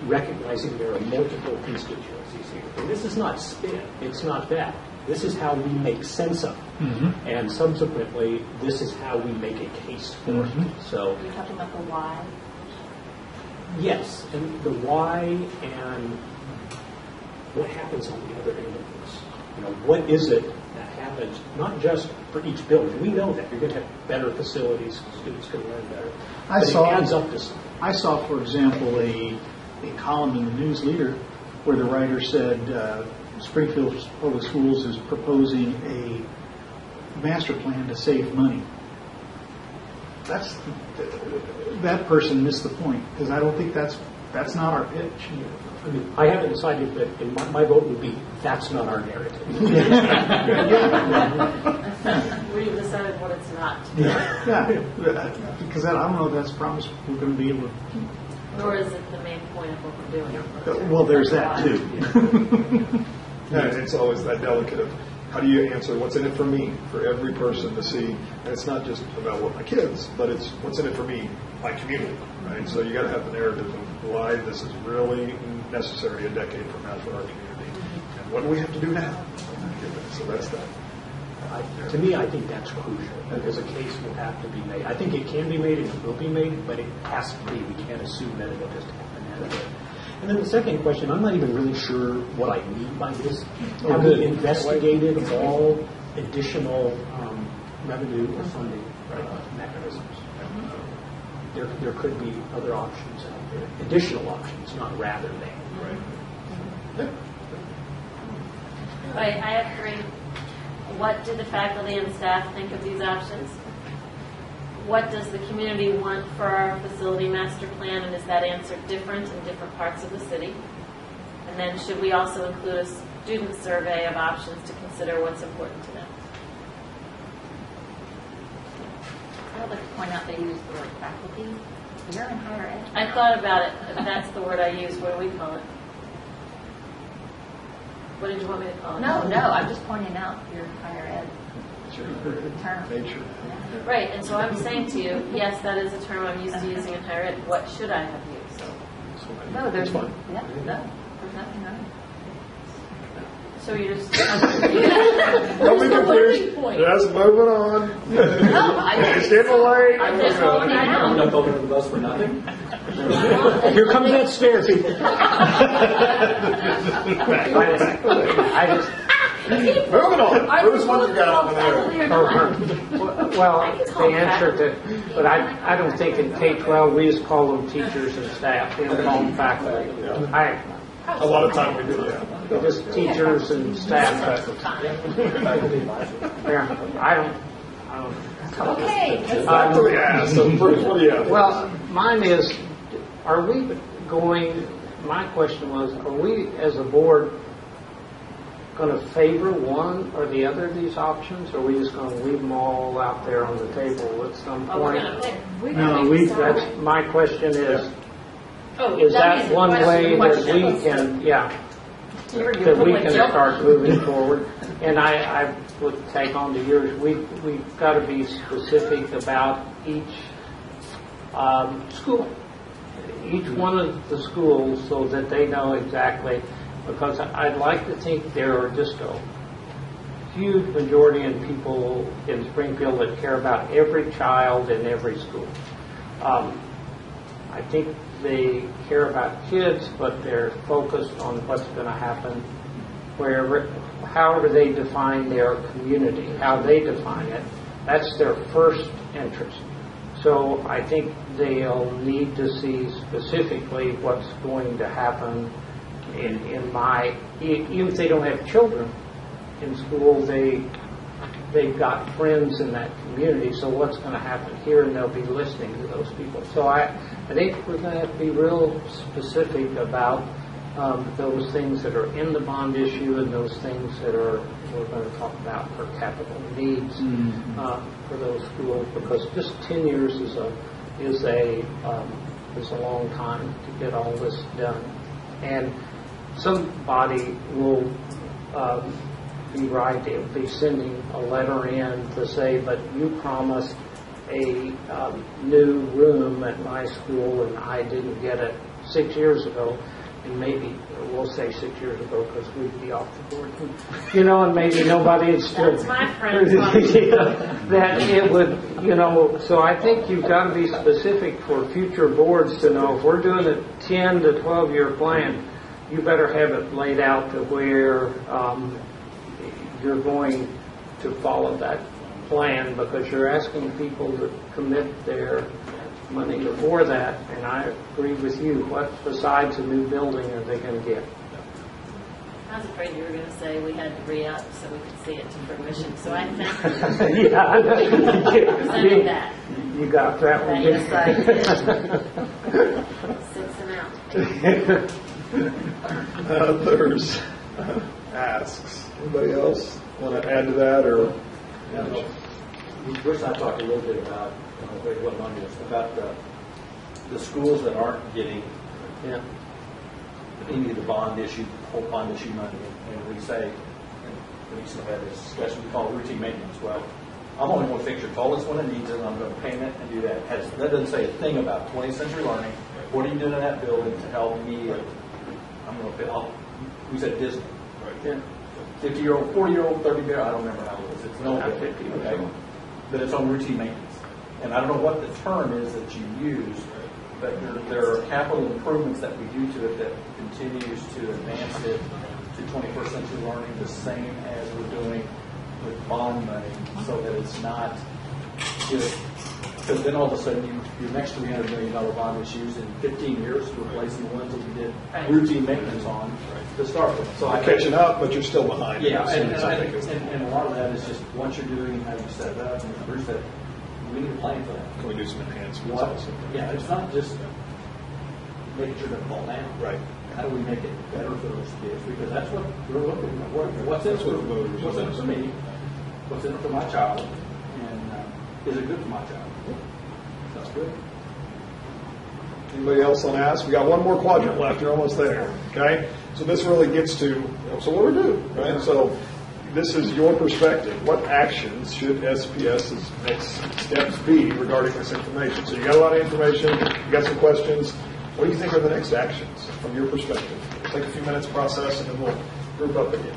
recognizing there are multiple constituencies here. And this is not spin. It's not that. This is how we make sense of it. Mm-hmm. And subsequently, this is how we make a case for it. So, You're talking about the why? yes, and the why and what happens on the other end of this. What is it that happens, not just for each building. We know that. You're going to have better facilities, students can learn better. It adds up to something. I saw, for example, a column in the News Leader where the writer said Springfield Public Schools is proposing a master plan to save money. That person missed the point, because I don't think that's not our pitch. I haven't decided, but my vote would be that's not our narrative. We've decided what it's not. Yeah, because I don't know if that's a promise we're going to be able to keep. Nor is it the main point of what we're doing. Well, there's that too. Yeah, it's always that delicate of how do you answer what's in it for me, for every person to see. And it's not just about what my kids, but it's what's in it for me, my community, right? So you got to have the narrative of why this is really necessary a decade from now for our community. And what do we have to do now? So that's that. To me, I think that's crucial, because a case will have to be made. I think it can be made and it will be made, but it has to be. We can't assume that it'll just happen. And then the second question, I'm not even really sure what I mean by this. Have we investigated all additional revenue or funding mechanisms? There could be other options out there, additional options, not rather than. Right, I have three. What do the faculty and staff think of these options? What does the community want for our facility master plan, and is that answer different in different parts of the city? And then should we also include a student survey of options to consider what's important to them? I would like to point out they use the word faculty. You're in higher ed. I thought about it. That's the word I use. What do we call it? What did you want me to call it? No, I'm just pointing out your higher ed term. Nature. Right, and so I'm saying to you, yes, that is a term I'm used to using in higher ed. What should I have used? No, there's fine. there's nothing wrong. So you're just... Don't be confused. Just moving on. It's getting late. I'm just holding it I'm out. not going to the bus for nothing. Here comes that stare. Moving on. Bruce, what you got over there? Well, the answer to, but I don't think in K-12 we just call them teachers and staff. We don't call them faculty. A lot of time we do, yeah. They're just teachers and staff. Yeah, I don't. Okay. Yeah, so Bruce, what do you have? Well, mine is, are we going, my question was, are we as a board going to favor one or the other of these options, or are we just going to leave them all out there on the table at some Oh, we're point? going to pick. No, That's my question is Oh, that means the one question- way that question. we can, that we can start moving forward? And I would take on to yours, we've got to be specific about each school, each one of the schools, so that they know exactly, because I'd like to think there are just a huge majority of people in Springfield that care about every child in every school. I think they care about kids, but they're focused on what's going to happen wherever, however they define their community, how they define it. That's their first interest. So I think they'll need to see specifically what's going to happen in my, even if they don't have children in school, they've got friends in that community, so what's going to happen here, and they'll be listening to those people. So I think we're going to have to be real specific about those things that are in the bond issue and those things that we're going to talk about for capital needs for those schools, because just 10 years is a long time to get all this done. And somebody will be right. It would be sending a letter in to say, but you promised a new room at my school and I didn't get it 6 years ago. And maybe we'll say 6 years ago because we'd be off the board. You know, and maybe nobody had stood. That's my friend. That it would, you know, so I think you've got to be specific for future boards to know if we're doing a 10 to 12 year plan, you better have it laid out to where you're going to follow that plan because you're asking people to commit their money before that, and I agree with you. What besides a new building are they going to get? I was afraid you were going to say we had to re-up so we could see it to fruition. So I thank you Yeah, for presenting that. You got that one. Yes, I did. 6 and out. Others asks. Anybody else want to add to that or? Bruce and I talked a little bit about, what on this, about the schools that aren't getting any of the bond issue money, and we say, and we used to have this discussion we call routine maintenance. Well, I'm only going to fix your toilets when it needs it, and I'm going to paint it and do that. That doesn't say a thing about 20th century learning. What are you doing in that building to help me? I'm going to we said Disney. Right. 50-year-old, 40-year-old, 30-year-old, I don't remember how it is. It's no 50, okay? But it's on routine maintenance. And I don't know what the term is that you use, but there are capital improvements that we do to it that continues to advance it to 21st century learning the same as we're doing with bond money, so that it's not just, because then all of a sudden your next $300 million bond is used in 15 years replacing the ones that you did routine maintenance on to start with. So I'm catching up, but you're still behind. Yeah, and a lot of that is just once you're doing how you set it up, and Bruce said, we need a plan for that. Can we do some enhancements also? Yeah, it's not just making sure it doesn't fall down. Right. How do we make it better for those kids? Because that's what we're looking at. What's in it for me? What's in it for my child? And is it good for my child? That's good. Anybody else on ask? We got one more quadrant left. You're almost there. Okay? So this really gets to, so what do we do? Right? So this is your perspective. What actions should SPS's next steps be regarding this information? So you got a lot of information. You got some questions. What do you think are the next actions from your perspective? We'll take a few minutes to process, and then we'll group up again.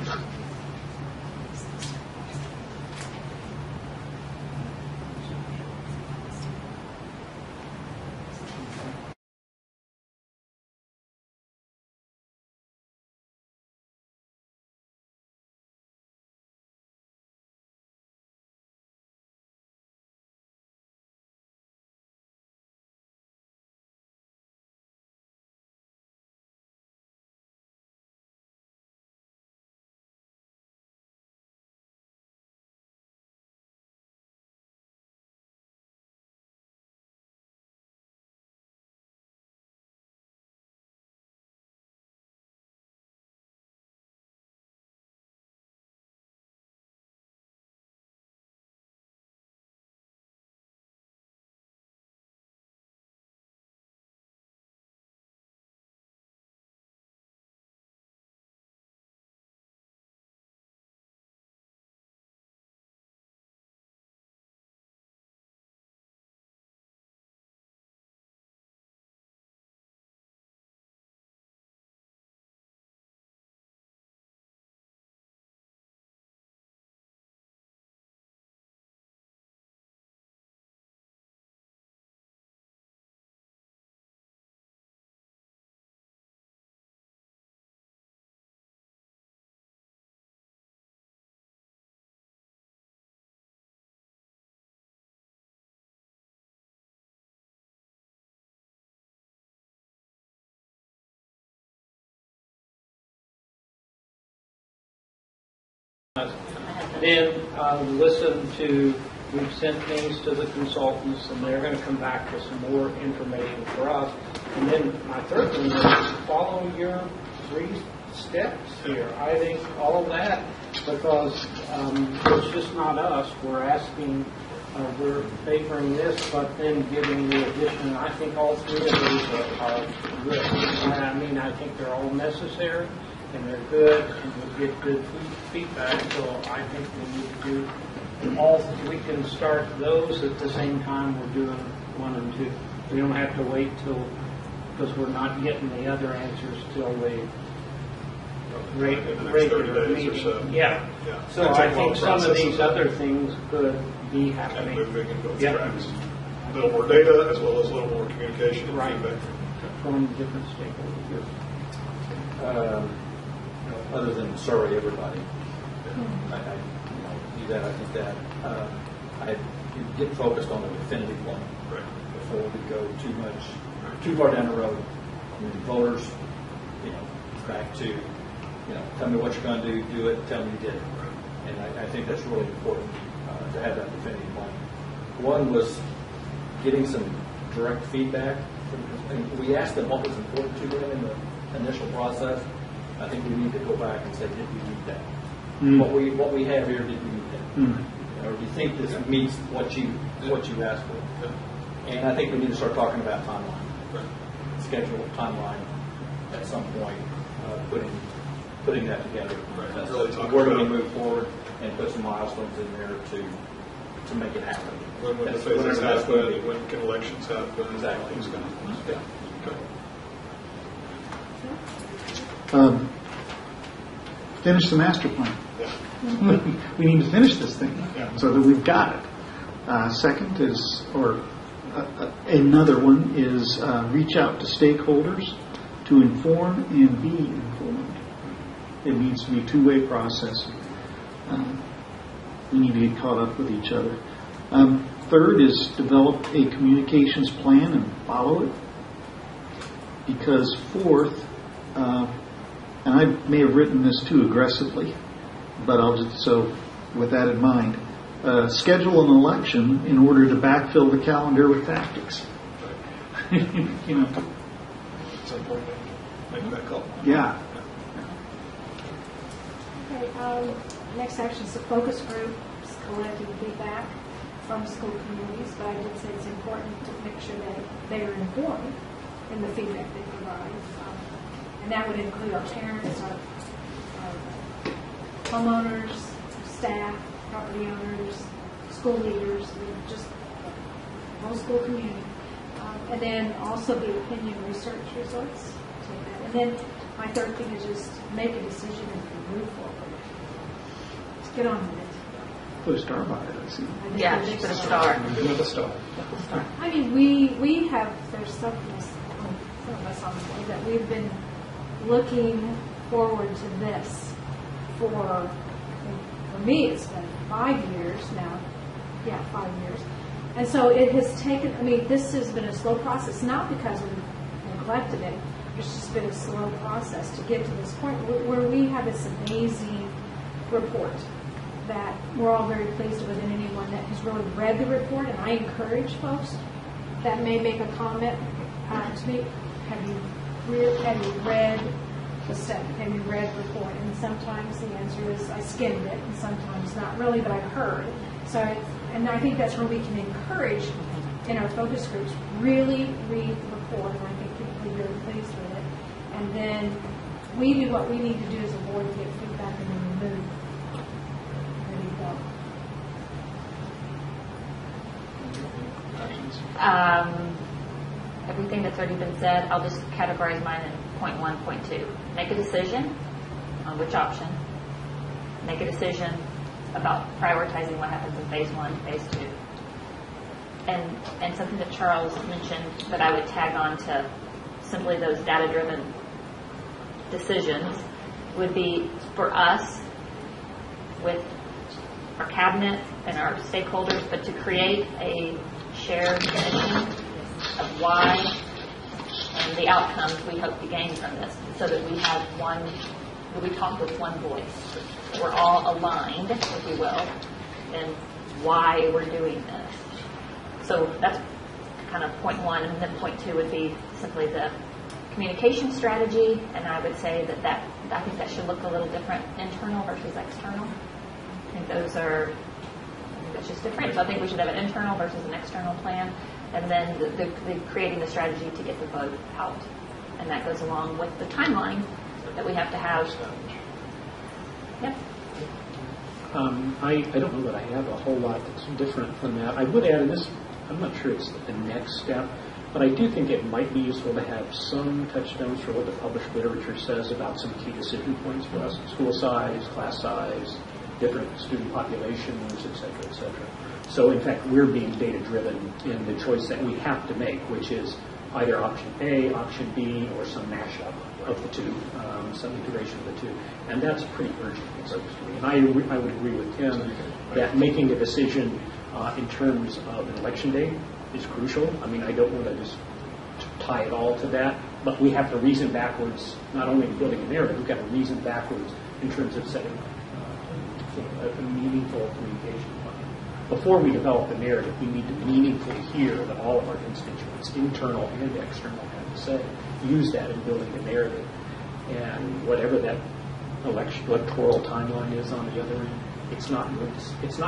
Then listen to, we've sent things to the consultants and they're going to come back with some more information for us. And then my third thing is follow your 3 steps here. I think all of that, because it's just not us. We're asking, we're favoring this, but then giving the addition. I think all 3 of these are good. I mean, I think they're all necessary. and they're good, and we'll get good feedback, so I think we need to do all, we can start those at the same time we're doing 1 and 2. We don't have to wait till, because we're not getting the other answers till the In the next 30 days or so. Yeah. Yeah. So It'll take I a long think some of process these other things could be and happening. moving and going Yep. tracks. A little more data as well as a little more communication and Right. feedback. From different stakeholders. Other than survey everybody. Do that, I think that I get focused on the definitive plan Right. before we go too far down the road. And the voters, back to, tell me what you're going to do it, tell me you did it. And I think that's really important to have that definitive plan. One was getting some direct feedback. And we asked them what was important to them in the initial process. I think we need to go back and say, did we need that? What we have here, did we need that? Or do you think this meets what you asked for? And I think we need to start talking about timeline, schedule, timeline at some point, putting that together. Right. Really talk Where do we about- move forward and put some milestones in there to make it happen? When the That's phases whatever that's happen, going to be. when can elections happen? Exactly. Things kind of things. Yeah. Okay. Finish the master plan. Yeah. We need to finish this thing Yeah. so that we've got it. Second is, another one is reach out to stakeholders to inform and be informed. It needs to be a two-way process. We need to get caught up with each other. Third is develop a communications plan and follow it. Because fourth, and I may have written this too aggressively, but with that in mind, schedule an election in order to backfill the calendar with tactics. It's important to make that call. Yeah. Okay, next action is the focus groups collecting feedback from school communities, but I did say it's important to make sure that they are informed in the feedback they provide. And that would include our parents, our homeowners, staff, property owners, school leaders, just the whole school community. And then also the opinion research results. Take that. And then my third thing is just make a decision and move forward. Let's get on with it. Put a star by it, I see. I just Yeah, put a just put a big star. With a star. I mean, we have, there's some of us on the board that we've been looking forward to this for me, it's been 5 years now. Yeah, 5 years. And so it has taken, this has been a slow process, not because we neglected it. It's just been a slow process to get to this point where we have this amazing report that we're all very pleased with, and anyone that has really read the report, and I encourage folks that may make a comment to me, have you read the study? Have you read the report? And sometimes the answer is I skimmed it, and sometimes not really, but I've heard. So, and I think that's where we can encourage in our focus groups, really read the report, and I think people will be very pleased with it. And then we do what we need to do as a board to get feedback, and then we move. There you go. Everything that's already been said, I'll just categorize mine in point 1, point 2. Make a decision on which option. Make a decision about prioritizing what happens in phase 1, phase 2. And something that Charles mentioned that I would tag on to simply those data-driven decisions would be for us with our cabinet and our stakeholders, but to create a shared mission of why and the outcomes we hope to gain from this, so that we have that we talk with one voice, that we're all aligned, if you will, in why we're doing this. So that's kind of point 1, and then point 2 would be simply the communication strategy, and I would say that I think that should look a little different, internal versus external. I think that's just different. So I think we should have an internal versus an external plan, and then the creating the strategy to get the vote out, and that goes along with the timeline that we have to have. Yep. I don't know that I have a whole lot that's different from that. I would add, and this, I'm not sure it's the next step, but I do think it might be useful to have some touchstones for what the published literature says about some key decision points for us: school size, class size, different student populations, et cetera, et cetera. So in fact, we're being data-driven in the choice that we have to make, which is either option A, option B, or some mashup of the two, some integration of the two. And that's pretty urgent, it seems to me. And I would agree with Tim that making a decision in terms of an election day is crucial. I mean, I don't want to just tie it all to that, but we have to reason backwards, not only in building a narrative, we've got to reason backwards in terms of setting a meaningful communication plan. Before we develop the narrative, we need to meaningfully hear that all of our constituents, internal and external, have to say. Use that in building the narrative. And whatever that electoral timeline is on the other end, it's not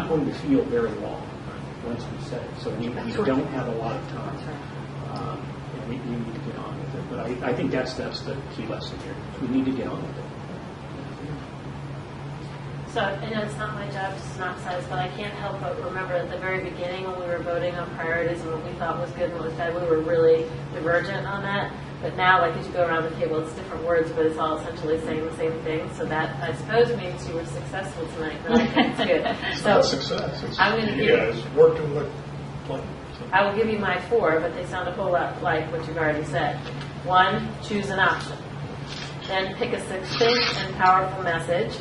going to feel very long once we set it. So we don't have a lot of time. And we need to get on with it. But I think that's the key lesson here. We need to get on with it. So I know it's not my job to synopsize, but I can't help but remember at the very beginning when we were voting on priorities and what we thought was good and what was bad, we were really divergent on that. But now, like as you go around the table, it's different words, but it's all essentially saying the same thing. So that, I suppose, means you were successful tonight, but I think it's good. It's So not success. I'm going to give you guys worked in the plan. So. I will give you my 4, but they sound a whole lot like what you've already said. 1, choose an option. Then pick a succinct and powerful message.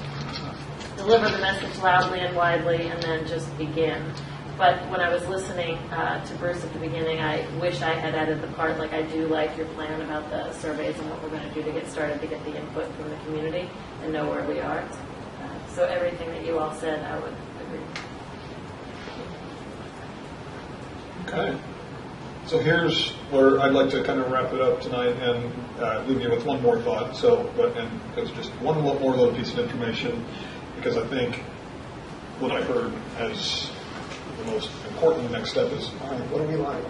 Deliver the message loudly and widely, and then just begin. But when I was listening to Bruce at the beginning, I wish I had added the part, like I do like your plan about the surveys and what we're going to do to get started, to get the input from the community and know where we are. So everything that you all said, I would agree. Okay. So here's where I'd like to kind of wrap it up tonight and leave you with one more thought. Because just one more little piece of information, because I think what I heard as the most important next step is, all right, what do we like?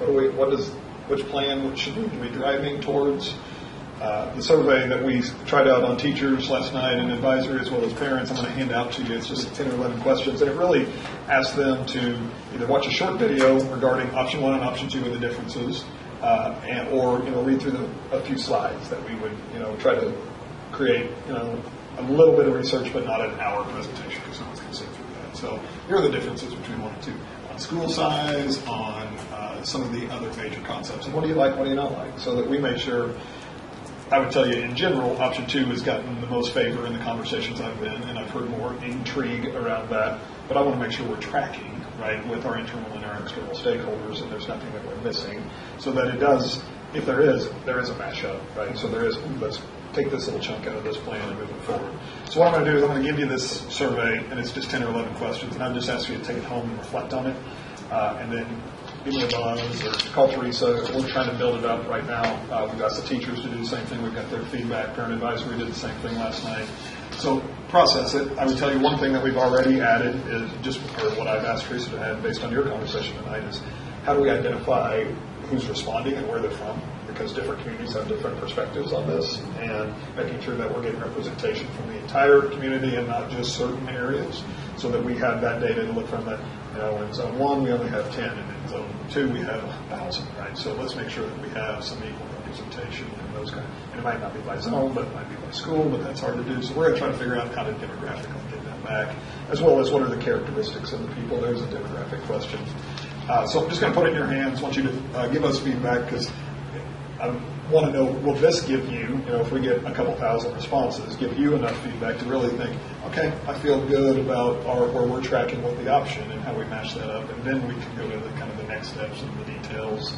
Which plan should we be driving towards? The survey that we tried out on teachers last night and advisory as well as parents, I'm going to hand out to you. It's just 10 or 11 questions, and it really asks them to either watch a short video regarding option 1 and option 2 and the differences, or read through a few slides that we would try to create a little bit of research, but not an hour presentation because someone's going to sit through that. So here are the differences between 1 and 2 on school size, on some of the other major concepts, and what do you like, what do you not like, so that we make sure. I would tell you, in general, option 2 has gotten the most favor in the conversations I've been, and I've heard more intrigue around that. But I want to make sure we're tracking, right, with our internal and our external stakeholders, and there's nothing that we're missing, so that it does, if there is a mashup, right? So there is, let's take this little chunk out of this plan and move it forward. So what I'm going to do is I'm going to give you this survey, and it's just 10 or 11 questions, and I'll just ask you to take it home and reflect on it, and then give me a buzz or call Teresa. We're trying to build it up right now. We've asked the teachers to do the same thing. We've got their feedback. Parent advisory did the same thing last night. So process it. I would tell you one thing that we've already added is or what I've asked Teresa to add based on your conversation tonight is how do we identify who's responding and where they're from? Because different communities have different perspectives on this, and making sure that we're getting representation from the entire community and not just certain areas, so that we have that data to look from. That in zone 1 we only have 10, and in zone 2 we have 1,000, right? So let's make sure that we have some equal representation in those kind. And it might not be by zone, but it might be by school, but that's hard to do. So we're going to try to figure out how to demographically get that back, as well as what are the characteristics of the people. There's a demographic question. So I'm just going to put it in your hands. I want you to give us feedback, because I want to know, will this give you, if we get a couple thousand responses, give you enough feedback to really think, okay, I feel good about where we're tracking with the option and how we match that up, and then we can go to the kind of the next steps and the details.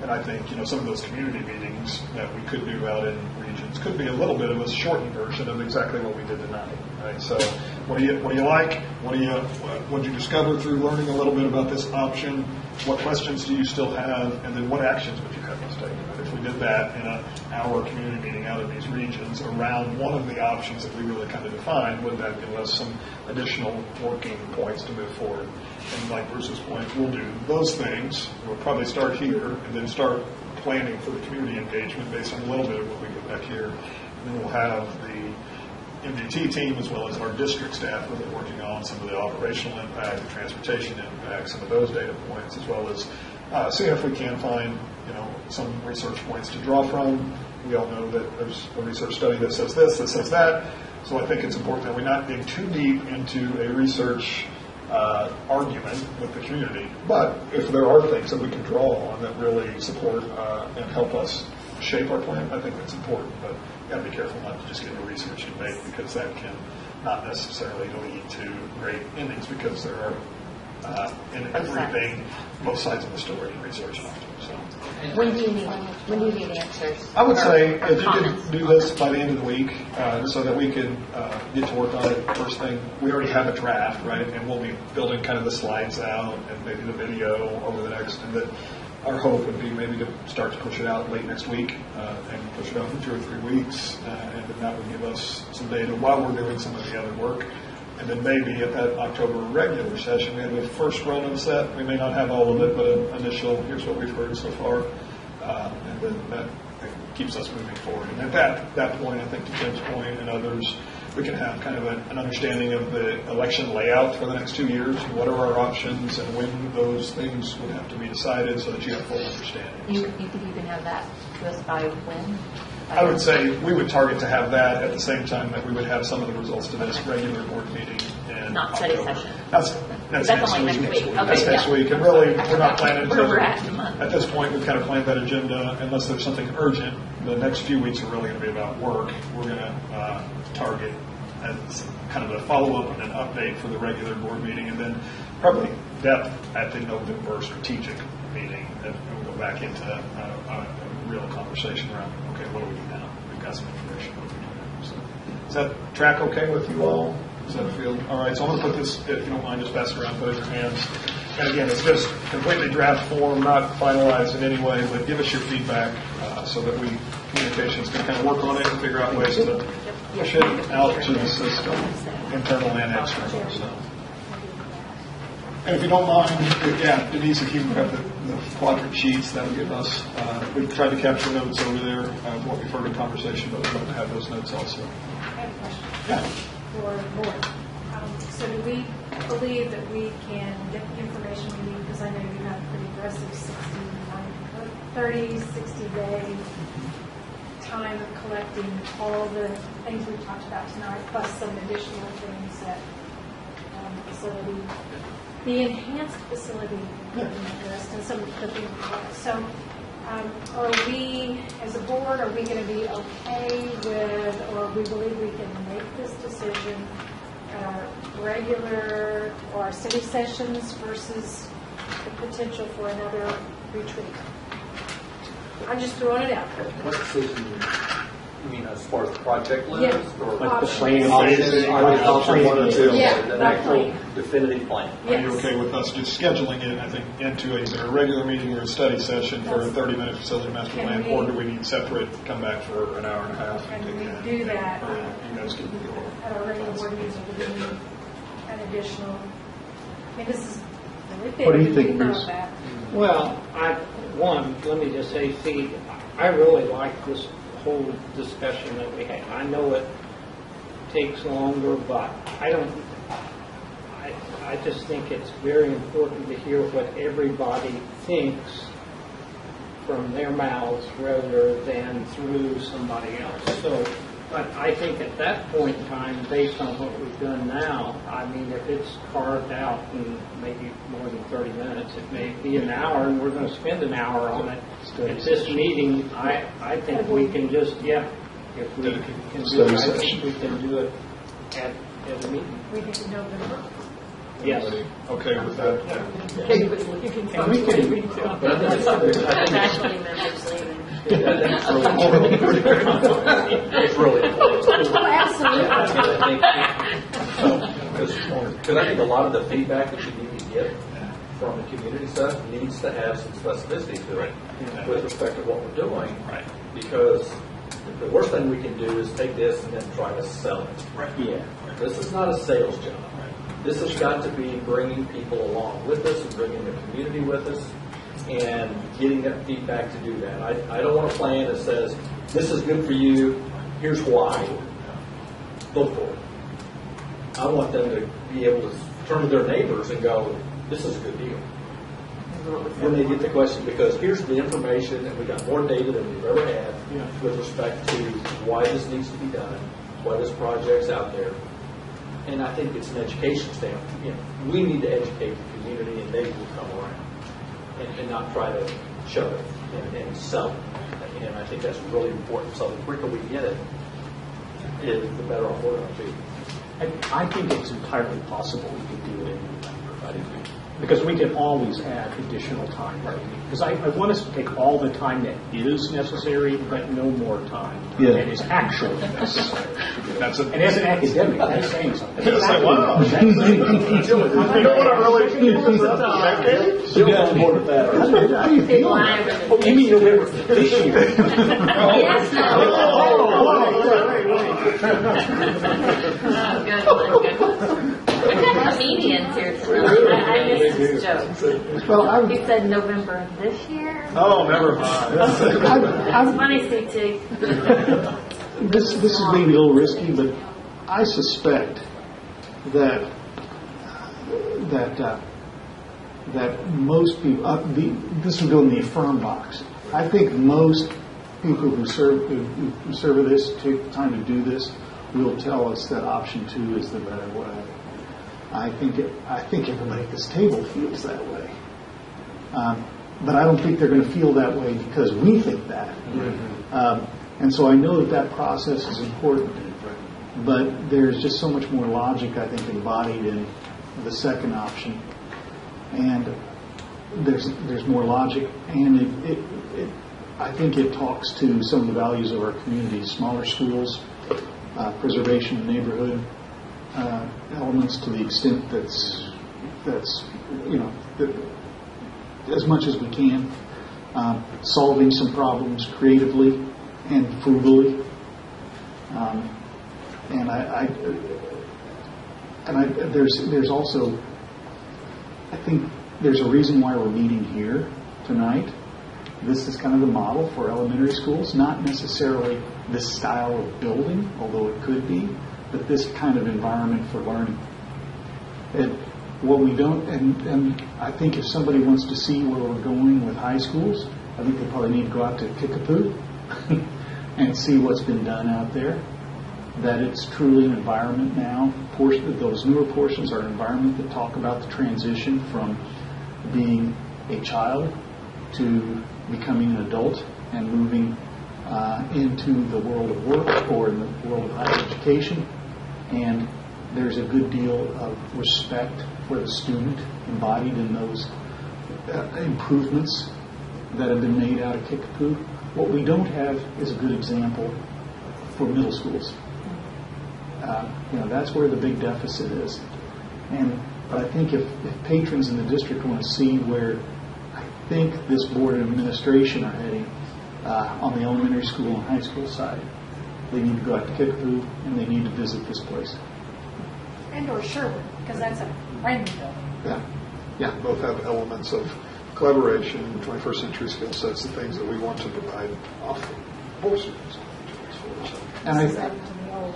And I think, some of those community meetings that we could do out in regions could be a little bit of a shortened version of exactly what we did tonight, right? So what do you like? What did you discover through learning a little bit about this option? What questions do you still have? And then what actions would you have us take? If we did that in an hour community meeting out in these regions around one of the options that we really kind of defined, would that give us some additional working points to move forward? And like Bruce's point, we'll do those things. We'll probably start here and then start planning for the community engagement based on a little bit of what we get back here. And then we'll have the MDT team as well as our district staff really working on some of the operational impact, the transportation impact, some of those data points, as well as seeing if we can find some research points to draw from. We all know that there's a research study that says this, that says that. So I think it's important that we're not getting too deep into a research argument with the community. But if there are things that we can draw on that really support and help us shape our plan, I think that's important. But you got to be careful not to just get into research debate, because that can not necessarily lead to great endings, because there are in everything both sides of the story in research often. So. When do you need answers? I would say if you comments? could do this by the end of the week, so that we can get to work on it first thing. We already have a draft, right, and we'll be building kind of the slides out and maybe the video over the next, and then our hope would be maybe to start to push it out late next week and push it out for 2 or 3 weeks, and then that would give us some data while we're doing some of the other work. And then maybe at that October regular session, we have the first run of the set. We may not have all of it, but an initial, here's what we've heard so far. And then that keeps us moving forward. And at that point, I think to Tim's point and others, we can have kind of an understanding of the election layout for the next 2 years. What are our options and when those things would have to be decided, so that you have full understanding. You think you can have that to us by when? I would say we would target to have that at the same time that we would have some of the results to this regular board meeting in Not study October. session. That's That's only next week. Okay, That's next yeah. week. And really, we're not planning Where to, we're at in the month. at this point, we've kind of planned that agenda, unless there's something urgent. The next few weeks are really going to be about work. We're going to target as kind of a follow-up and an update for the regular board meeting, and then probably depth at the November strategic meeting. And we'll go back into a real conversation around, okay, what do we do now? We've got some information. What do we do now? So, does that track okay with you all? Does that feel all right? So I'm going to put this, if you don't mind, just pass it around, put it in your hands. And again, it's just completely draft form, not finalized in any way, but give us your feedback so that communications can kind of work on it and figure out ways to push it out to the system, internal and external. So. And if you don't mind, Denise, if you can grab the quadrant sheets, that would give us, we've tried to capture notes over there of what we've heard in conversation, but we'd love to have those notes also. I have a question. Yeah. For board. So do we believe that we can get the information we need? Because I know you have pretty aggressive 30, 60-day time of collecting all the things we've talked about tonight, plus some additional things that the facility, the enhanced facility list, and some of the things. So are we, as a board, are we going to be okay with, or we believe we can make this decision at our regular or our study sessions versus the potential for another retreat? I'm just throwing it out there. What decision you mean as far as the project list? Yes. Or Like the Options. plan. Option 1 or 2. Yeah, An that actual plan. definitive plan. Are you okay with us just scheduling it, I think, into either a regular meeting or a study session for a 30-minute facility master Can plan, we- or do we need separate, come back for an hour and a half? Can take we that? do that? Or you guys can do it. At our regular board meetings, or do we need an additional, I mean, this is really big. What do you think, We know Bruce? that. Well, let me just say, see, I really like this whole discussion that we had. I know it takes longer, but I just think it's very important to hear what everybody thinks from their mouths rather than through somebody else. So, but I think at that point in time, based on what we've done now, I mean, if it's carved out in maybe more than 30 minutes, it may be an hour, and we're going to spend an hour on it. At this meeting, I think we can just, if we can do it, I think we can do it at a meeting. We need to know the Yes. Okay with that? And we can, But I think it's Faculty members leaving. it's really important. Oh, absolutely. Because I think a lot of the feedback that you need to get from the community stuff needs to have some specificity to it with respect to what we're doing. Right. Because the worst thing we can do is take this and then try to sell it. Right. Yeah. This is not a sales job. This has got to be bringing people along with us and bringing the community with us and getting that feedback to do that. I don't want a plan that says, this is good for you, here's why. Vote for it. I want them to be able to turn to their neighbors and go, this is a good deal. When they get the question, because here's the information, and we got more data than we've ever had with respect to why this needs to be done, why this project's out there. And I think it's an education standpoint. We need to educate the community, and they will come around and not try to shove it and sell it. And I think that's really important. So the quicker we get it, the better off we're going to be. I think it's entirely possible we could do it in November. Because we can always add additional time. Because I want us to take all the time that is necessary, but no more time than is actually necessary. And as an academic, that's saying something. It's like, wow. You know what I really feel about the decade? Jill knows more than that. How do you feel? Oh, you mean November this year? Yes, good. We've got comedians here tonight. I missed his jokes. Well, He said November this year. Oh, never mind. That's funny, CT. this is maybe a little risky, but I suspect that most people, this would go in the affirm box. I think most people who serve this, take the time to do this, will tell us that option 2 is the better way. I think everybody at this table feels that way. But I don't think they're going to feel that way because we think that. And so I know that process is important. But there's just so much more logic, I think, embodied in the second option. And there's more logic. And I think it talks to some of the values of our community. Smaller schools, preservation of neighborhood, elements to the extent that's as much as we can, solving some problems creatively and frugally, there's also, I think there's a reason why we're meeting here tonight. This is kind of the model for elementary schools, not necessarily this style of building, although it could be, but this kind of environment for learning. And what we don't, and I think if somebody wants to see where we're going with high schools, I think they probably need to go out to Kickapoo and see what's been done out there. That it's truly an environment now. Those newer portions are an environment that talk about the transition from being a child to becoming an adult and moving into the world of work or in the world of higher education. And there's a good deal of respect for the student embodied in those improvements that have been made out of Kickapoo. What we don't have is a good example for middle schools. That's where the big deficit is. But I think if patrons in the district want to see where I think this board and administration are heading on the elementary school and high school side, they need to go out to Kickapoo and they need to visit this place. And or Sherwood, because that's a brand new building. Yeah, both have elements of collaboration, 21st century skill sets, the things that we want to provide off both schools. And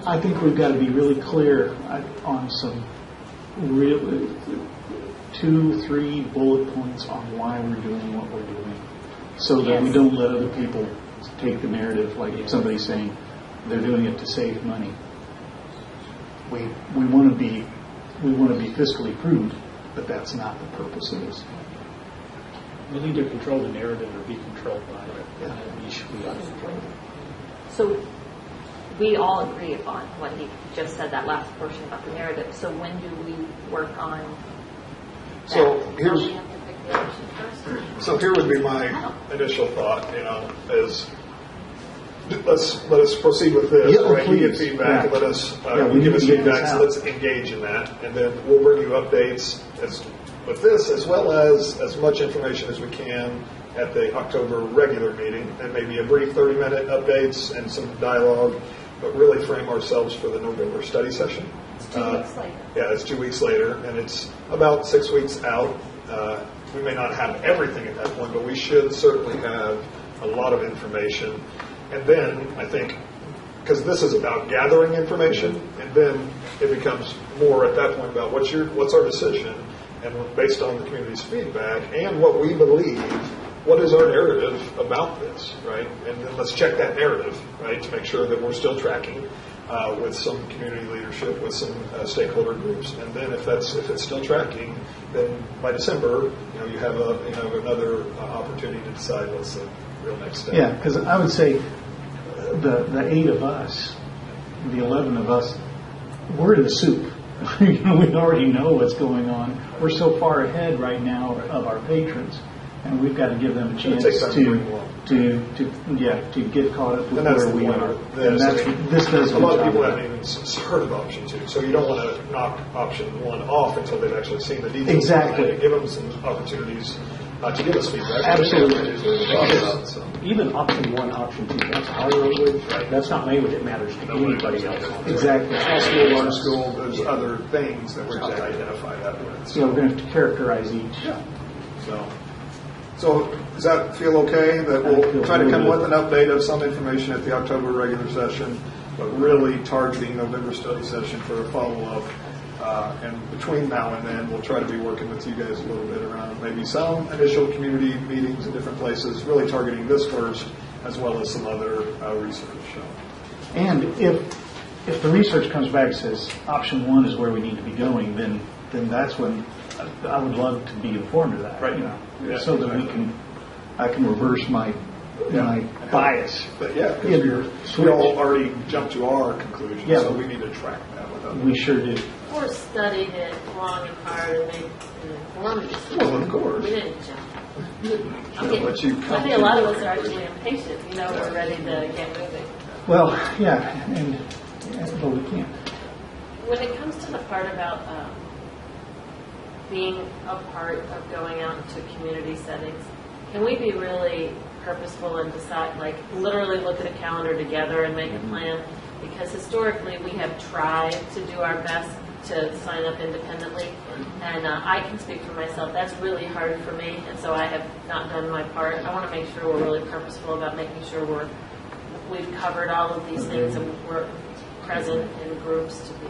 I think we've got to be really clear on some real 2-3 bullet points on why we're doing what we're doing, so that we don't let other people take the narrative like somebody saying they're doing it to save money. We want to be fiscally prudent, but that's not the purpose of this. We'll either control the narrative or be controlled by it. We should be controlled. So we all agree upon what he just said, that last portion about the narrative. So when do we work on that? So here would be my initial thought, is let us proceed with this, right? Please. You get feedback and let us give us feedback, so let's engage in that, and then we'll bring you updates with this, as well as much information as we can at the October regular meeting, and maybe a brief 30-minute updates and some dialogue, but really frame ourselves for the November study session. It's 2 weeks later. Yeah, it's 2 weeks later, and it's about 6 weeks out. We may not have everything at that point, but we should certainly have a lot of information. And then I think because this is about gathering information, and then it becomes more at that point about what's our decision, and based on the community's feedback and what we believe, what is our narrative about this, right? And then let's check that narrative, right, to make sure that we're still tracking with some community leadership, with some stakeholder groups, and then if it's still tracking, then by December, you have another opportunity to decide what's the real next step. Yeah, because I would say the 8 of us, the 11 of us, we're in the soup. We already know what's going on. We're so far ahead right now of our patrons, and we've got to give them a chance to get caught up with where we are. This does a lot of people haven't even heard of option 2, so you don't want to knock option 1 off until they've actually seen the details. Exactly. Give them some opportunities to give us feedback. Absolutely. Even option 1, option 2, that's our language. Right. That's not language that matters to anybody else. Exactly. Small school, large school, there's other things that we're trying to identify that with. So we're going to have to characterize each. Yeah. So does that feel okay? That we'll try to come with an update of some information at the October regular session, but really targeting November study session for a follow-up. And between now and then, we'll try to be working with you guys a little bit around maybe some initial community meetings in different places, really targeting this first, as well as some other research. And if the research comes back and says option 1 is where we need to be going, then that's when I would love to be informed of that. Right. So that I can reverse my bias. But yeah, because we all already jumped to our conclusion, so we need to track that with others. We sure do. Or studied it long and hard and made an informed decision. Well, of course. We didn't jump. I think a lot of us are actually impatient. We're ready to get moving. Well, but we can't. When it comes to the part about being a part of going out into community settings, can we be really purposeful and decide, like literally look at a calendar together and make a plan? Because historically we have tried to do our best to sign up independently, and I can speak for myself, that's really hard for me, and so I have not done my part. I want to make sure we're really purposeful about making sure we've covered all of these things and we're present in groups to be.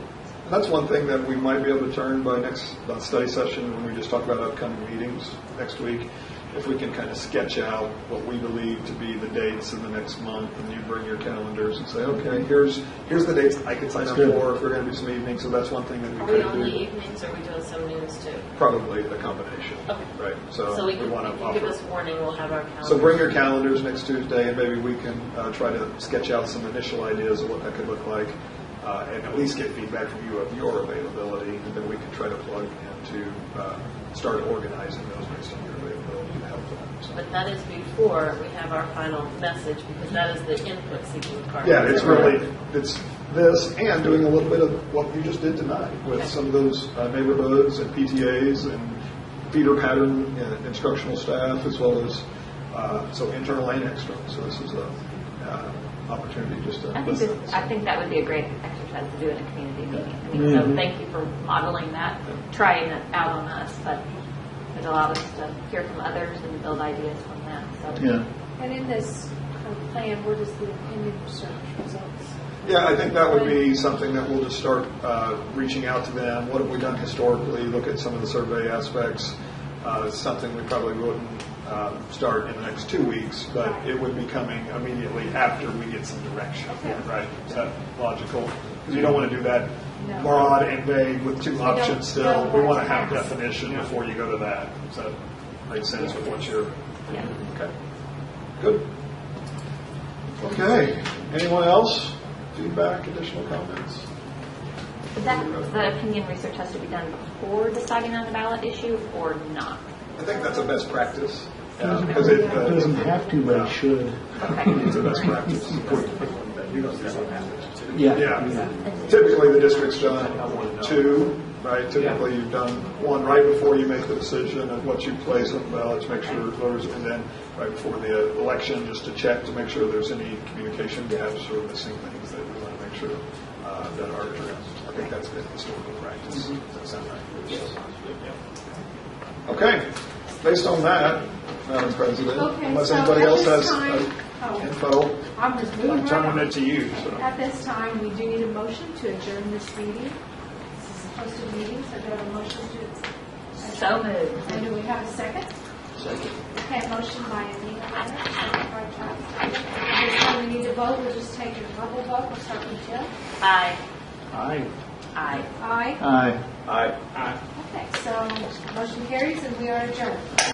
That's one thing that we might be able to turn by next study session when we just talk about upcoming meetings next week. If we can kind of sketch out what we believe to be the dates in the next month, and you bring your calendars and say, okay, here's the dates I could sign up for if we're going to do some evenings. So that's one thing that we could do. Are we only evenings, or are we doing some noons too? Probably a combination. Okay. Right. So we want to give us warning. We'll have our calendars. So bring your calendars next Tuesday, and maybe we can try to sketch out some initial ideas of what that could look like. And at least get feedback from you of your availability, and then we can try to plug into start organizing those based on your availability to help them. So. But that is before we have our final message, because that is the input seeking part. Yeah, it's this and doing a little bit of what you just did tonight with some of those neighborhoods and PTAs and feeder pattern instructional staff, as well as so internal and external. So this is a opportunity just to I think that would be a great exercise to do in a community meeting. So thank you for modeling that, trying it out on us, but it allowed us to hear from others and build ideas from that. So. And in this plan, where does the opinion research results? Yeah, I think that would be something that we'll just start reaching out to them. What have we done historically? Look at some of the survey aspects. It's something we probably wouldn't start in the next 2 weeks, but it would be coming immediately after we get some direction, right? Is that logical? Because you don't want to do that broad and vague with 2 options still. We want to have definition before you go to that. Does that make sense with what you're... Okay. Good. Okay. Anyone else? Feedback, additional comments? The opinion research has to be done before deciding on the ballot issue or not? I think that's a best practice. Because it doesn't have to, but it should. Okay. It's a best practice. Yeah. Typically, the district's done 2, right? Typically, you've done 1 right before you make the decision of what you place on the ballot to make sure voters, and then right before the election, just to check to make sure there's any communication gaps or missing things that we want to make sure that are addressed. I think that's been historical practice. Does that sound right? Yes. Okay. Based on that, Madam President, unless anybody else has info. I'm just moving I'm right turning on. it to you. So. At this time, we do need a motion to adjourn this meeting. This is a posted meeting, so do I have a motion to adjourn? So moved. And do we have a second? Second. Okay, motion by Anita, second by Travis. This time we need to vote, we'll just take a verbal vote. We'll start with Jill. Aye. Aye. Aye. Aye. Aye. Aye. Okay, so motion carries and we are adjourned.